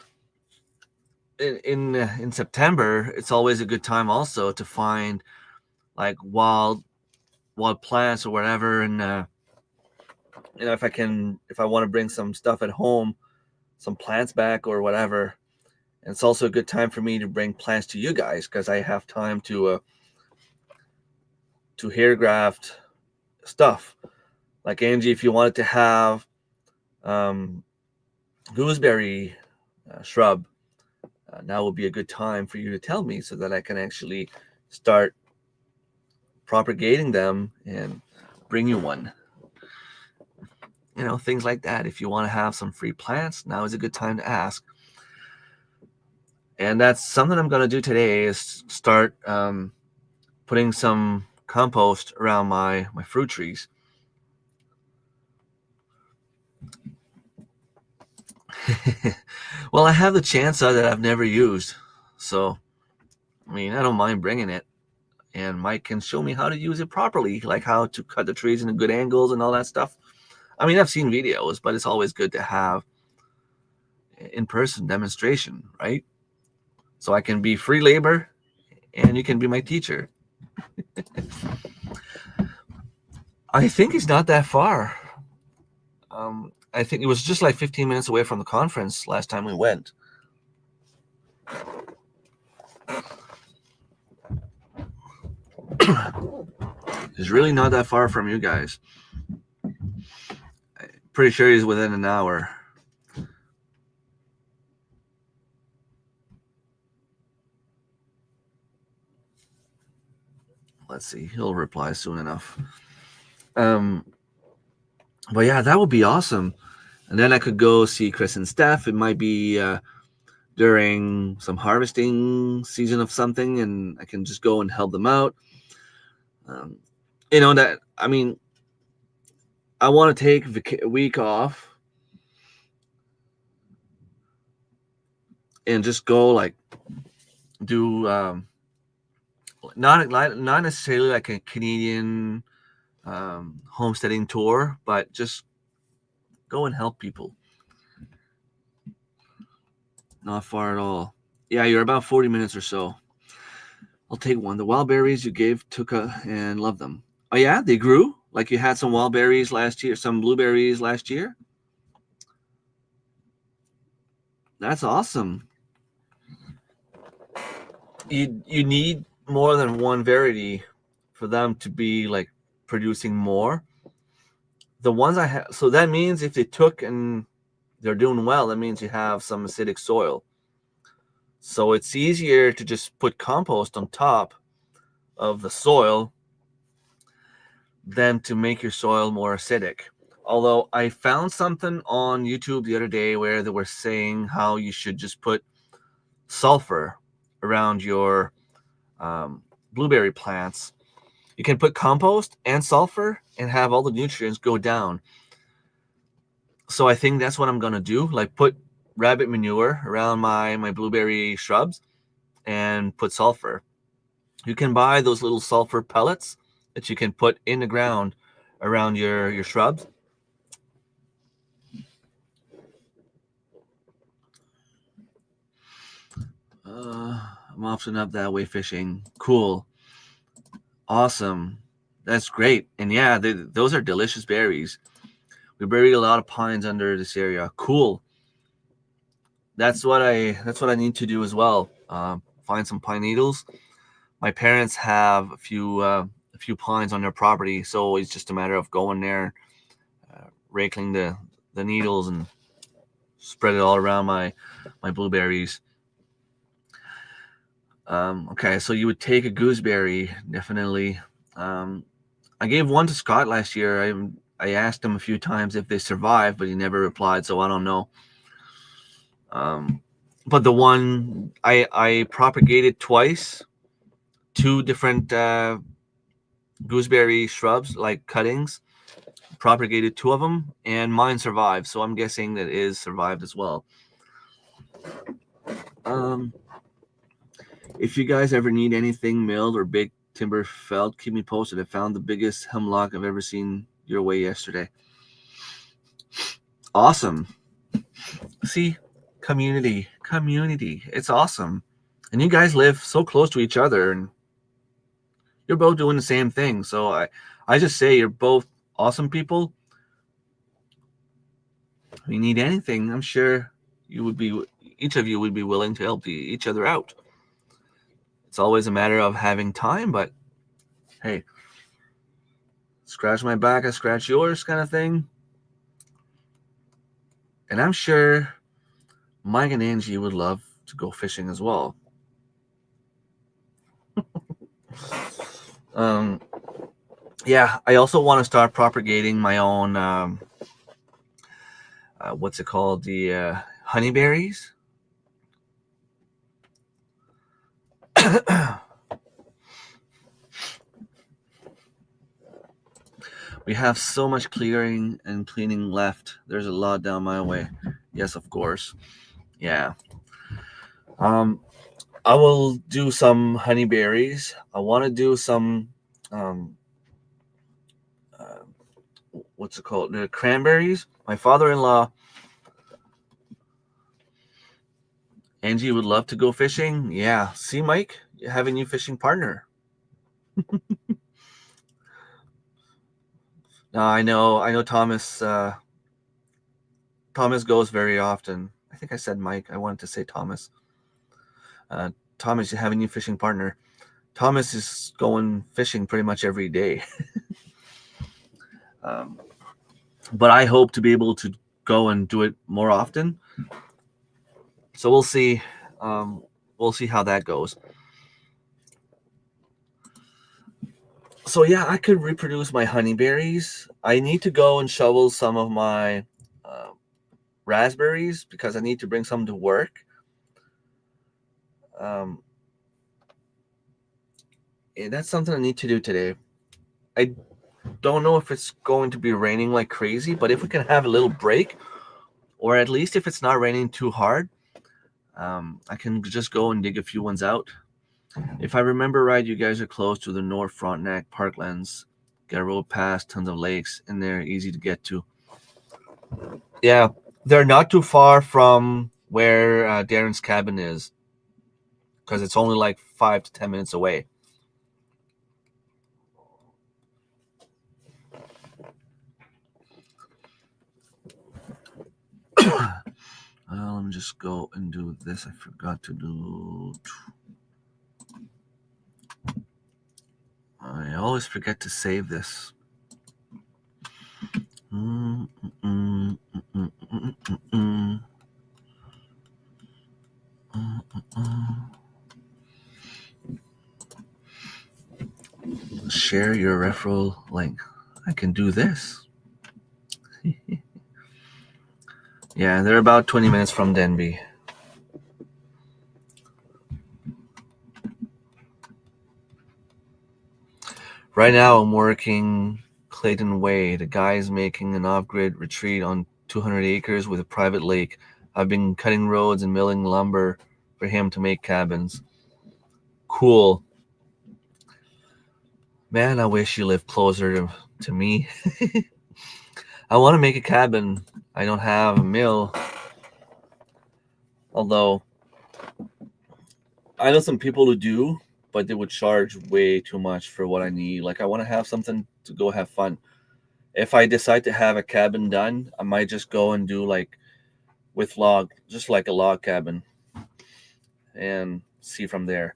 in September, it's always a good time also to find like wild plants or whatever. And if I want to bring some stuff at home, some plants back or whatever. And it's also a good time for me to bring plants to you guys, because I have time to hair graft stuff. Like Angie, if you wanted to have gooseberry shrub, now would be a good time for you to tell me so that I can actually start propagating them and bring you one. Things like that. If you want to have some free plants, now is a good time to ask. And that's something I'm going to do today, is start putting some compost around my fruit trees. Well, I have the chainsaw that I've never used. So, I don't mind bringing it. And Mike can show me how to use it properly, like how to cut the trees into good angles and all that stuff. I've seen videos, but it's always good to have in-person demonstration, right? So I can be free labor and you can be my teacher. I think it's not that far. I think it was just like 15 minutes away from the conference last time we went. It's really not that far from you guys. Pretty sure he's within an hour. Let's see. He'll reply soon enough. But yeah, that would be awesome. And then I could go see Chris and Steph. It might be during some harvesting season of something, and I can just go and help them out. Um, that, I mean, I want to take a week off and just go like do not necessarily like a Canadian homesteading tour, but just go and help people. Not far at all. Yeah, you're about 40 minutes or so. I'll take one. The wild berries you gave Tuka and love them. Oh yeah, they grew? Like you had some wild berries last year, some blueberries last year? That's awesome. You need more than one variety for them to be like producing more. The ones I have, so that means if they took and they're doing well, that means you have some acidic soil. So it's easier to just put compost on top of the soil than to make your soil more acidic. Although I found something on YouTube the other day where they were saying how you should just put sulfur around your blueberry plants. You can put compost and sulfur and have all the nutrients go down. So I think that's what I'm going to do. Like put rabbit manure around my blueberry shrubs and put sulfur. You can buy those little sulfur pellets that you can put in the ground around your shrubs. I'm often up that way fishing. Cool. Awesome. That's great. And yeah, those are delicious berries. We bury a lot of pines under this area. Cool. That's what I need to do as well. Find some pine needles. My parents have a few pines on their property, so it's just a matter of going there, raking the needles and spread it all around my blueberries. Okay, so you would take a gooseberry, definitely. I gave one to Scott last year. I asked him a few times if they survived, but he never replied, so I don't know. But the one I propagated twice, two different gooseberry shrubs, like cuttings, propagated two of them, and mine survived. So I'm guessing that is survived as well. If you guys ever need anything milled or big timber felled, keep me posted. I found the biggest hemlock I've ever seen your way yesterday. Awesome. See, community. It's awesome. And you guys live so close to each other, and you're both doing the same thing. So I just say you're both awesome people. If you need anything, I'm sure each of you would be willing to help each other out. It's always a matter of having time, but hey, scratch my back, I scratch yours kind of thing. And I'm sure Mike and Angie would love to go fishing as well. Yeah, I also want to start propagating my own, what's it called? The honeyberries. We have so much clearing and cleaning left. There's a lot down my way. Yes, of course. Yeah. I will do some honeyberries. I want to do some, what's it called? The cranberries. My father-in-law, Angie, would love to go fishing. Yeah. See, Mike, you have a new fishing partner. I know Thomas. Thomas goes very often. I think I said Mike. I wanted to say Thomas. Thomas, you have a new fishing partner. Thomas is going fishing pretty much every day. But I hope to be able to go and do it more often. So we'll see. We'll see how that goes. So yeah, I could reproduce my honeyberries. I need to go and shovel some of my raspberries because I need to bring some to work. And that's something I need to do today. I don't know if it's going to be raining like crazy, but if we can have a little break, or at least if it's not raining too hard, I can just go and dig a few ones out. If I remember right, you guys are close to the North Frontenac Parklands. Get a road past, tons of lakes, and they're easy to get to. Yeah, they're not too far from where Darren's cabin is, because it's only like 5 to 10 minutes away. Let me just go and do this. I forgot to do. I always forget to save this. Share your referral link. I can do this. Yeah, they're about 20 minutes from Denby. Right now, I'm working Clayton Way. The guy's making an off-grid retreat on 200 acres with a private lake. I've been cutting roads and milling lumber for him to make cabins. Cool. Man, I wish you lived closer to me. I want to make a cabin. I don't have a mill. Although, I know some people who do, but they would charge way too much for what I need. Like, I want to have something to go have fun. If I decide to have a cabin done, I might just go and do like with log, just like a log cabin, and see from there.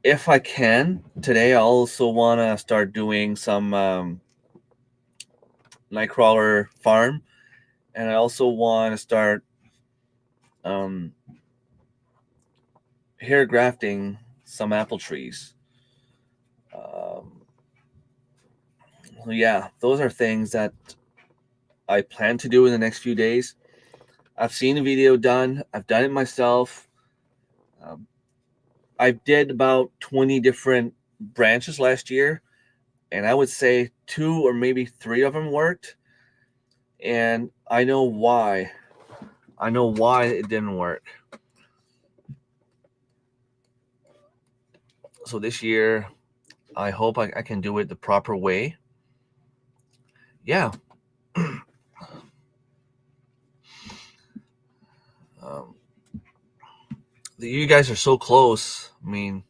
If I can, today I also want to start doing some nightcrawler farm, and I also want to start hair grafting some apple trees. Yeah, those are things that I plan to do in the next few days. I've seen a video done. I've done it myself. I did about 20 different branches last year, and I would say 2 or maybe 3 of them worked. And I know why. I know why it didn't work. So this year, I hope I can do it the proper way. Yeah. You guys are so close. I mean,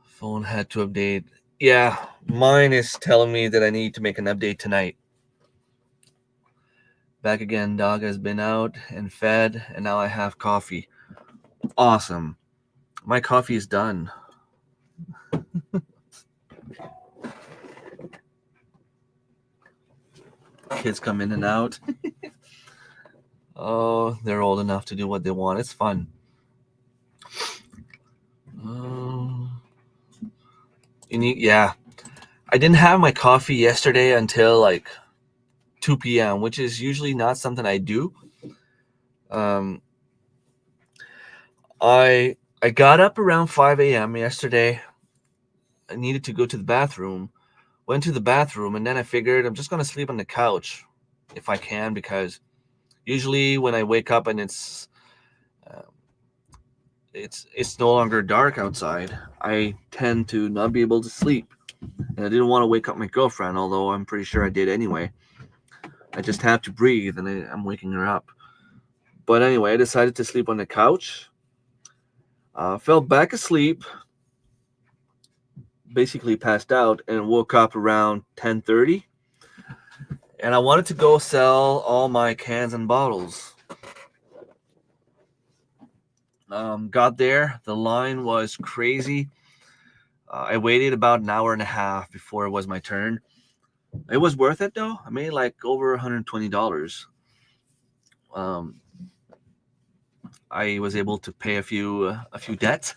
phone had to update. Yeah, mine is telling me that I need to make an update tonight. Back again, dog has been out and fed, and now I have coffee. Awesome. My coffee is done. Kids come in and out. Oh, they're old enough to do what they want. It's fun. Yeah. I didn't have my coffee yesterday until like 2 p.m., which is usually not something I do. I got up around 5 a.m. yesterday. I needed to go to the bathroom. Went to the bathroom, and then I figured I'm just going to sleep on the couch if I can, because usually when I wake up and it's no longer dark outside, I tend to not be able to sleep. And I didn't want to wake up my girlfriend, although I'm pretty sure I did anyway. I just have to breathe, and I'm waking her up. But anyway, I decided to sleep on the couch. Fell back asleep, basically passed out, and woke up around 10:30. And I wanted to go sell all my cans and bottles. Got there. The line was crazy. I waited about an hour and a half before it was my turn. It was worth it, though. I made like over $120. I was able to pay a few debts.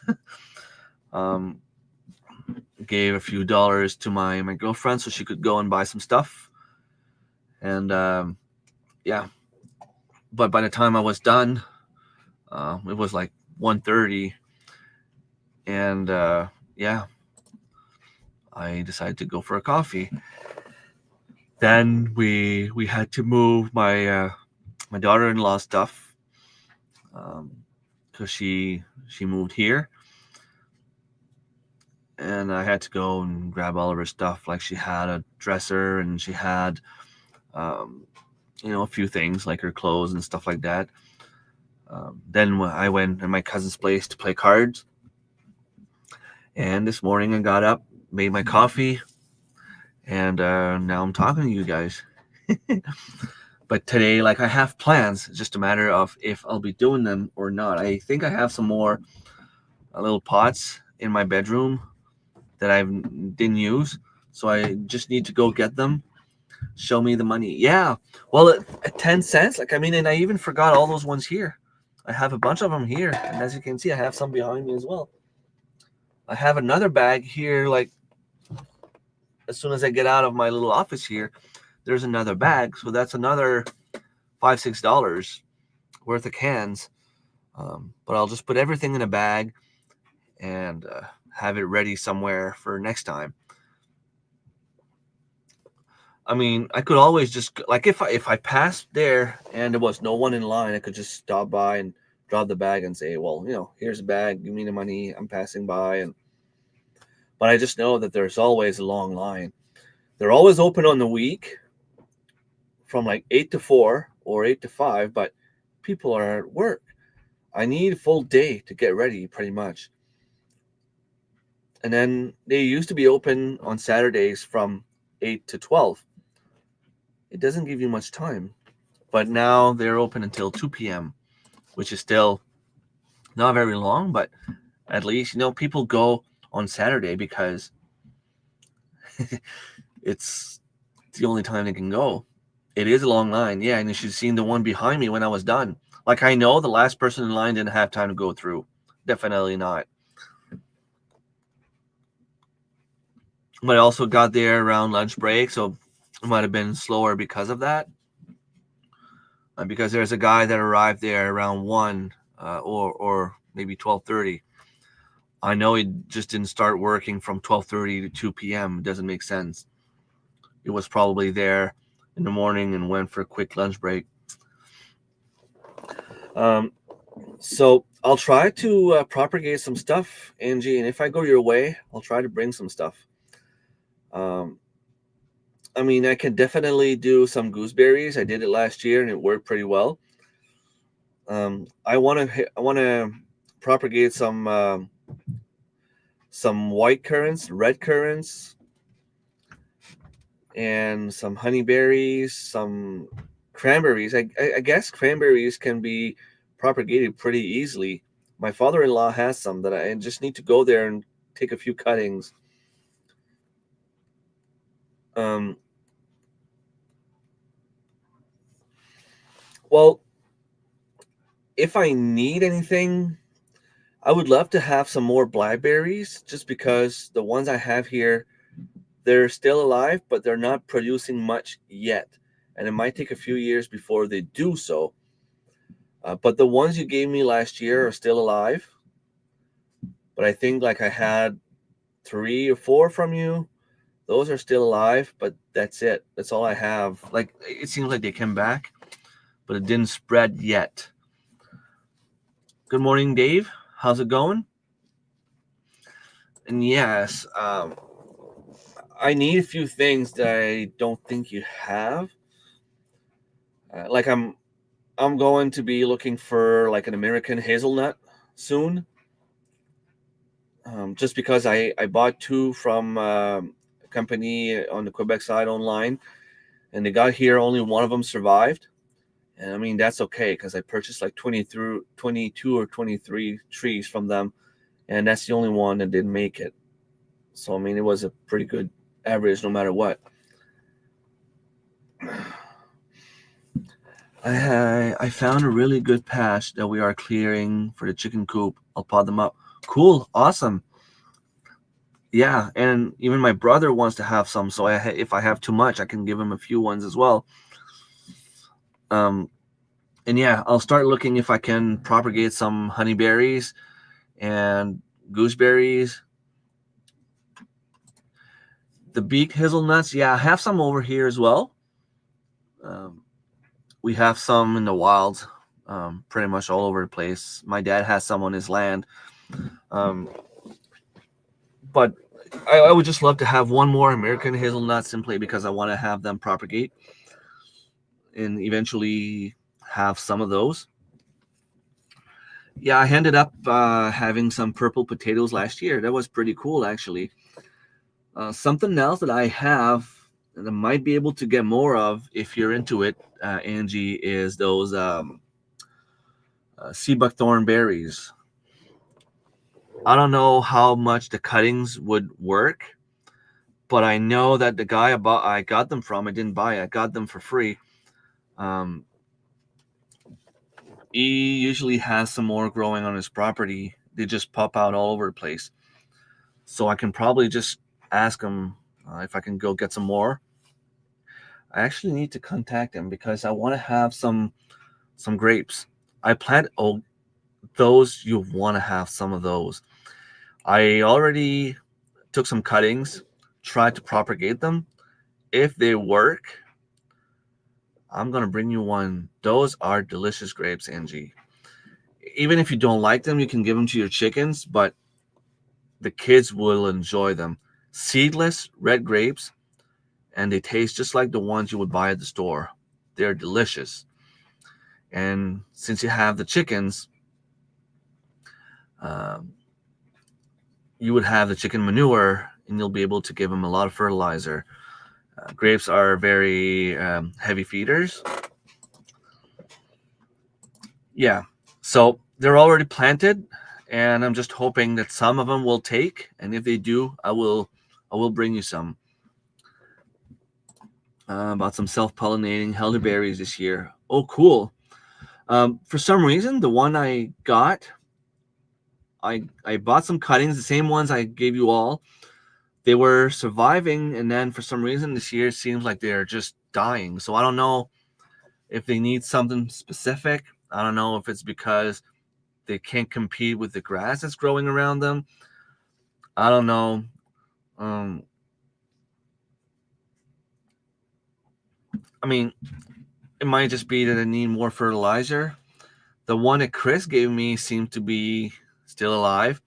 Gave a few dollars to my girlfriend so she could go and buy some stuff. And yeah, but by the time I was done, it was like 1:30, and yeah, I decided to go for a coffee. Then we had to move my daughter-in-law stuff, because she moved here, and I had to go and grab all of her stuff. Like, she had a dresser, and she had um, a few things like her clothes and stuff like that. Then I went to my cousin's place to play cards, and this morning I got up, made my coffee, and now I'm talking to you guys. But today, like, I have plans. It's just a matter of if I'll be doing them or not. I think I have some more little pots in my bedroom that I didn't use, so I just need to go get them. Show me the money. Yeah, well, at 10 cents, like, I mean, and I even forgot all those ones here. I have a bunch of them here, and as you can see, I have some behind me as well. I have another bag here, like, as soon as I get out of my little office here, there's another bag, so that's another $5-6 worth of cans. But I'll just put everything in a bag and have it ready somewhere for next time. I mean, I could always just, like, if I passed there and there was no one in line, I could just stop by and drop the bag and say, well, here's a bag, give me the money, I'm passing by. But I just know that there's always a long line. They're always open on the week from like 8 to 4 or 8 to 5, but people are at work. I need a full day to get ready, pretty much. And then they used to be open on Saturdays from 8 to 12. It doesn't give you much time. But now they're open until 2 p.m., which is still not very long, but at least, people go on Saturday because it's the only time they can go. It is a long line, yeah, and you should have seen the one behind me when I was done. Like, I know the last person in line didn't have time to go through. Definitely not. But I also got there around lunch break, so it might have been slower because of that. Because there's a guy that arrived there around 1 or maybe 12:30. I know he just didn't start working from 12:30 to 2 p.m. It doesn't make sense. It was probably there in the morning and went for a quick lunch break. So I'll try to propagate some stuff, Angie, and if I go your way, I'll try to bring some stuff. I mean, I can definitely do some gooseberries. I did it last year and it worked pretty well. I want to propagate some white currants, red currants, and some honeyberries, some cranberries. I guess cranberries can be propagated pretty easily. My father-in-law has some that I just need to go there and take a few cuttings. Well, if I need anything, I would love to have some more blackberries, just because the ones I have here, they're still alive, but they're not producing much yet. And it might take a few years before they do so. But the ones you gave me last year are still alive. But I think, like, I had 3 or 4 from you. Those are still alive, but that's it. That's all I have. Like, it seems like they came back, but it didn't spread yet. Good morning, Dave. How's it going? And yes, I need a few things that I don't think you have. Like, I'm going to be looking for like an American hazelnut soon. Just because I bought 2 from a company on the Quebec side online, and they got here. Only one of them survived. And I mean, that's okay, because I purchased like 22 or 23 trees from them, and that's the only one that didn't make it. So, I mean, it was a pretty good average no matter what. I found a really good patch that we are clearing for the chicken coop. I'll pot them up. Cool. Awesome. Yeah, and even my brother wants to have some, so if I have too much, I can give him a few ones as well. And yeah, I'll start looking if I can propagate some honeyberries and gooseberries. The beak hazelnuts, yeah, I have some over here as well. We have some in the wild, pretty much all over the place. My dad has some on his land. But I would just love to have one more American hazelnut simply because I want to have them propagate and eventually have some of those. Yeah, I ended up having some purple potatoes last year. That was pretty cool, actually. Something else that I have that I might be able to get more of if you're into it, Angie, is those sea buckthorn berries. I don't know how much the cuttings would work, but I know that the guy I got them from, I didn't buy it, I got them for free. Um, he usually has some more growing on his property. They just pop out all over the place. So I can probably just ask him if I can go get some more. I actually need to contact him because I want to have some grapes. I plant those. You want to have some of those. I already took some cuttings, tried to propagate them. If they work, I'm gonna bring you one. Those are delicious grapes, Angie. Even if you don't like them, you can give them to your chickens, but the kids will enjoy them. Seedless red grapes, and they taste just like the ones you would buy at the store. They're delicious. And since you have the chickens, um, you would have the chicken manure and you'll be able to give them a lot of fertilizer. Grapes are very heavy feeders. Yeah, so they're already planted, and I'm just hoping that some of them will take. And if they do, I will bring you some. About some self-pollinating elderberries this year. Oh, cool. For some reason, the one I got, I bought some cuttings, the same ones I gave you all. They were surviving, and then for some reason this year it seems like they're just dying. So I don't know if they need something specific. I don't know if it's because they can't compete with the grass that's growing around them. I don't know. Um, I mean, it might just be that I need more fertilizer. The one that Chris gave me seemed to be still alive.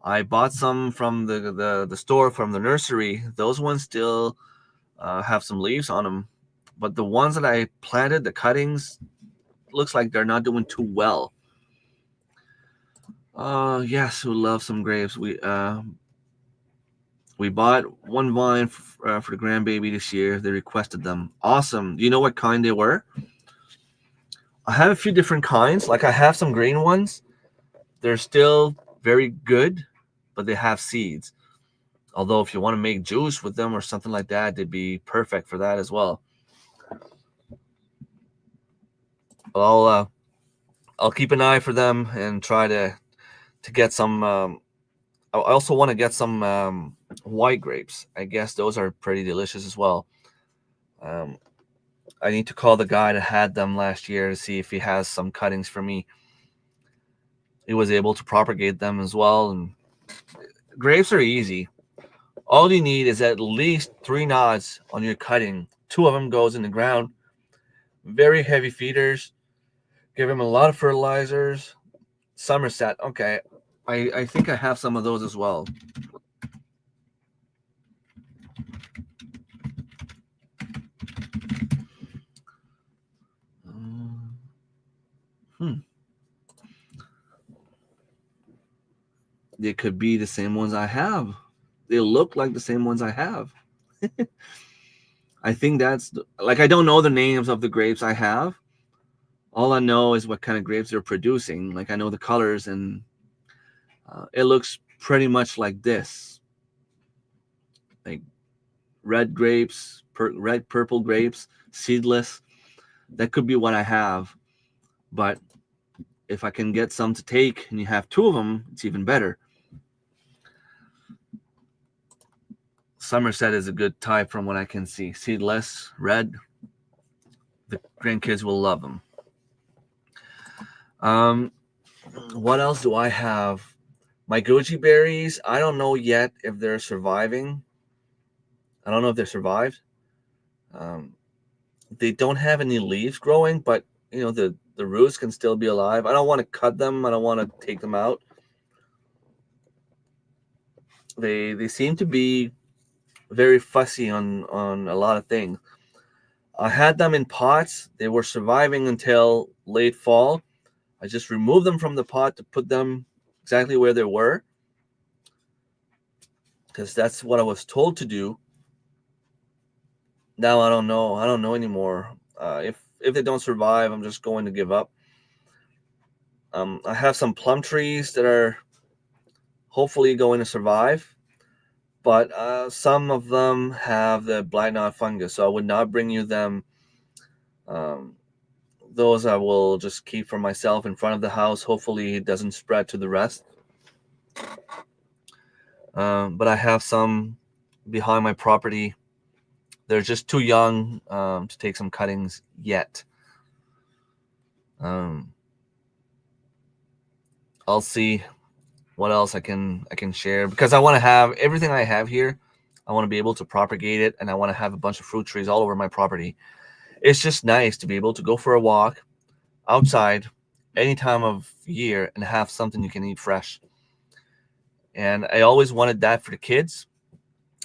I bought some from the store, from the nursery. Those ones still have some leaves on them. But the ones that I planted, the cuttings, looks like they're not doing too well. Yes, we love some grapes. We bought one vine for the grandbaby this year. They requested them. Awesome. Do you know what kind they were? I have a few different kinds. Like I have some green ones. They're still very good, but they have seeds. Although if you want to make juice with them or something like that, they'd be perfect for that as well. I'll keep an eye for them and try to get some. I also want to get some white grapes. I guess those are pretty delicious as well. Um, I need to call the guy that had them last year to see if he has some cuttings for me. He was able to propagate them as well. And grapes are easy. All you need is at least 3 nods on your cutting. 2 of them goes in the ground. Very heavy feeders. Give him a lot of fertilizers. Somerset. Okay. I think I have some of those as well. They could be the same ones I have. They look like the same ones I have. I think like I don't know the names of the grapes I have. All I know is what kind of grapes they're producing. Like I know the colors, and it looks pretty much like this. Like red grapes, red purple grapes, seedless. That could be what I have. But if I can get some to take and you have 2 of them, it's even better. Somerset is a good type from what I can see. Seedless, red, The grandkids will love them. What else do I have? My goji berries, I don't know yet if they're surviving. I don't know if they survived. They don't have any leaves growing, but the roots can still be alive. I don't want to cut them. I don't want to take them out. They seem to be very fussy on a lot of things. I had them in pots. They were surviving until late fall. I just removed them from the pot to put them exactly where they were, because that's what I was told to do. Now I don't know. I don't know anymore. If they don't survive, I'm just going to give up. I have some plum trees that are hopefully going to survive, but some of them have the black knot fungus, so I would not bring you them. Those I will just keep for myself in front of the house. Hopefully it doesn't spread to the rest. But I have some behind my property. They're just too young to take some cuttings yet. I'll see what else I can share, because I want to have everything I have here. I want to be able to propagate it, and I want to have a bunch of fruit trees all over my property. It's just nice to be able to go for a walk outside any time of year and have something you can eat fresh. And I always wanted that for the kids.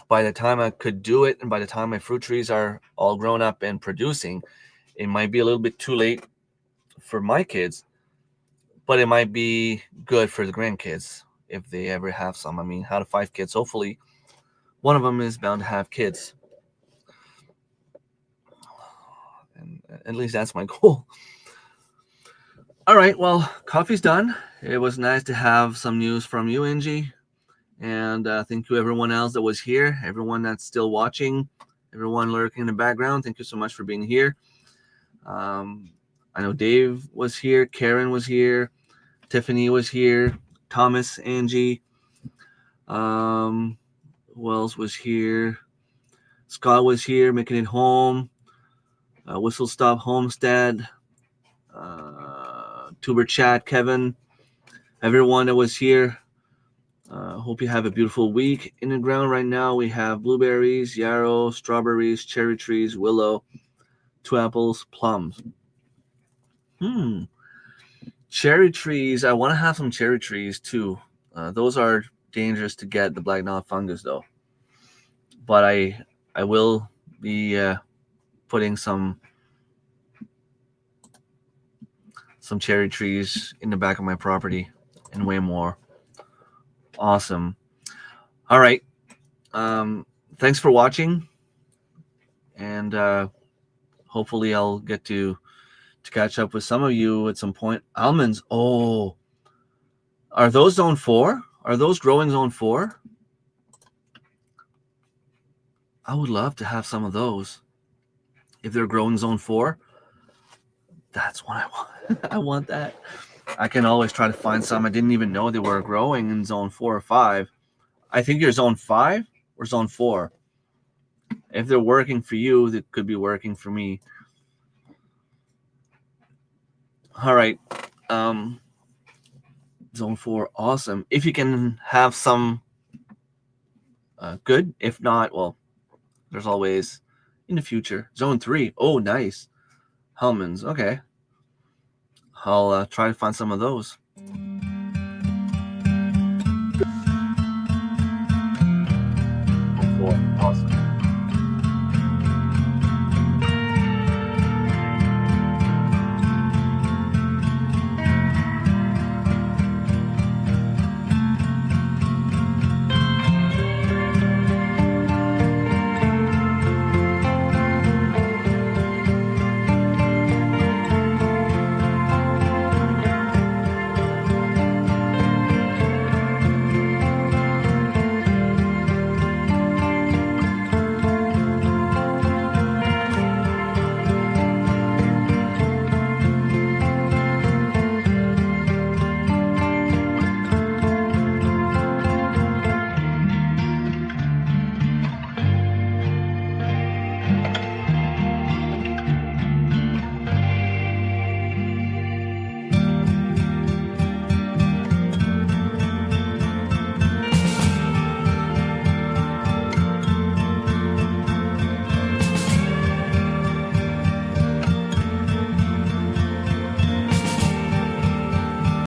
By the time I could do it, and by the time my fruit trees are all grown up and producing, it might be a little bit too late for my kids, but it might be good for the grandkids if they ever have some. I mean, out of 5 kids, hopefully one of them is bound to have kids. And at least that's my goal. All right, well, coffee's done. It was nice to have some news from you, Angie. And thank you everyone else that was here, everyone that's still watching, everyone lurking in the background. Thank you so much for being here. I know Dave was here, Karen was here, Tiffany was here, Thomas, Angie. Who else was here? Scott was here, making it home. Whistle Stop Homestead. Tuber Chat, Kevin. Everyone that was here. Hope you have a beautiful week. In the ground right now, we have blueberries, yarrow, strawberries, cherry trees, willow, 2 apples, plums. Cherry trees. I want to have some cherry trees too. Those are dangerous to get, the black knot fungus though. But I will be putting some cherry trees in the back of my property and way more. Awesome. All right. Thanks for watching, and hopefully I'll get to catch up with some of you at some point. Almonds. Oh, are those zone 4? Are those growing zone 4? I would love to have some of those. If they're growing zone 4, that's what I want. I want that. I can always try to find some. I didn't even know they were growing in zone 4 or 5. I think you're zone 5 or zone 4. If they're working for you, they could be working for me. All right. Zone 4, awesome. If you can have some, good. If not, well, there's always in the future. Zone 3, oh, nice. Hellman's, okay. I'll try to find some of those.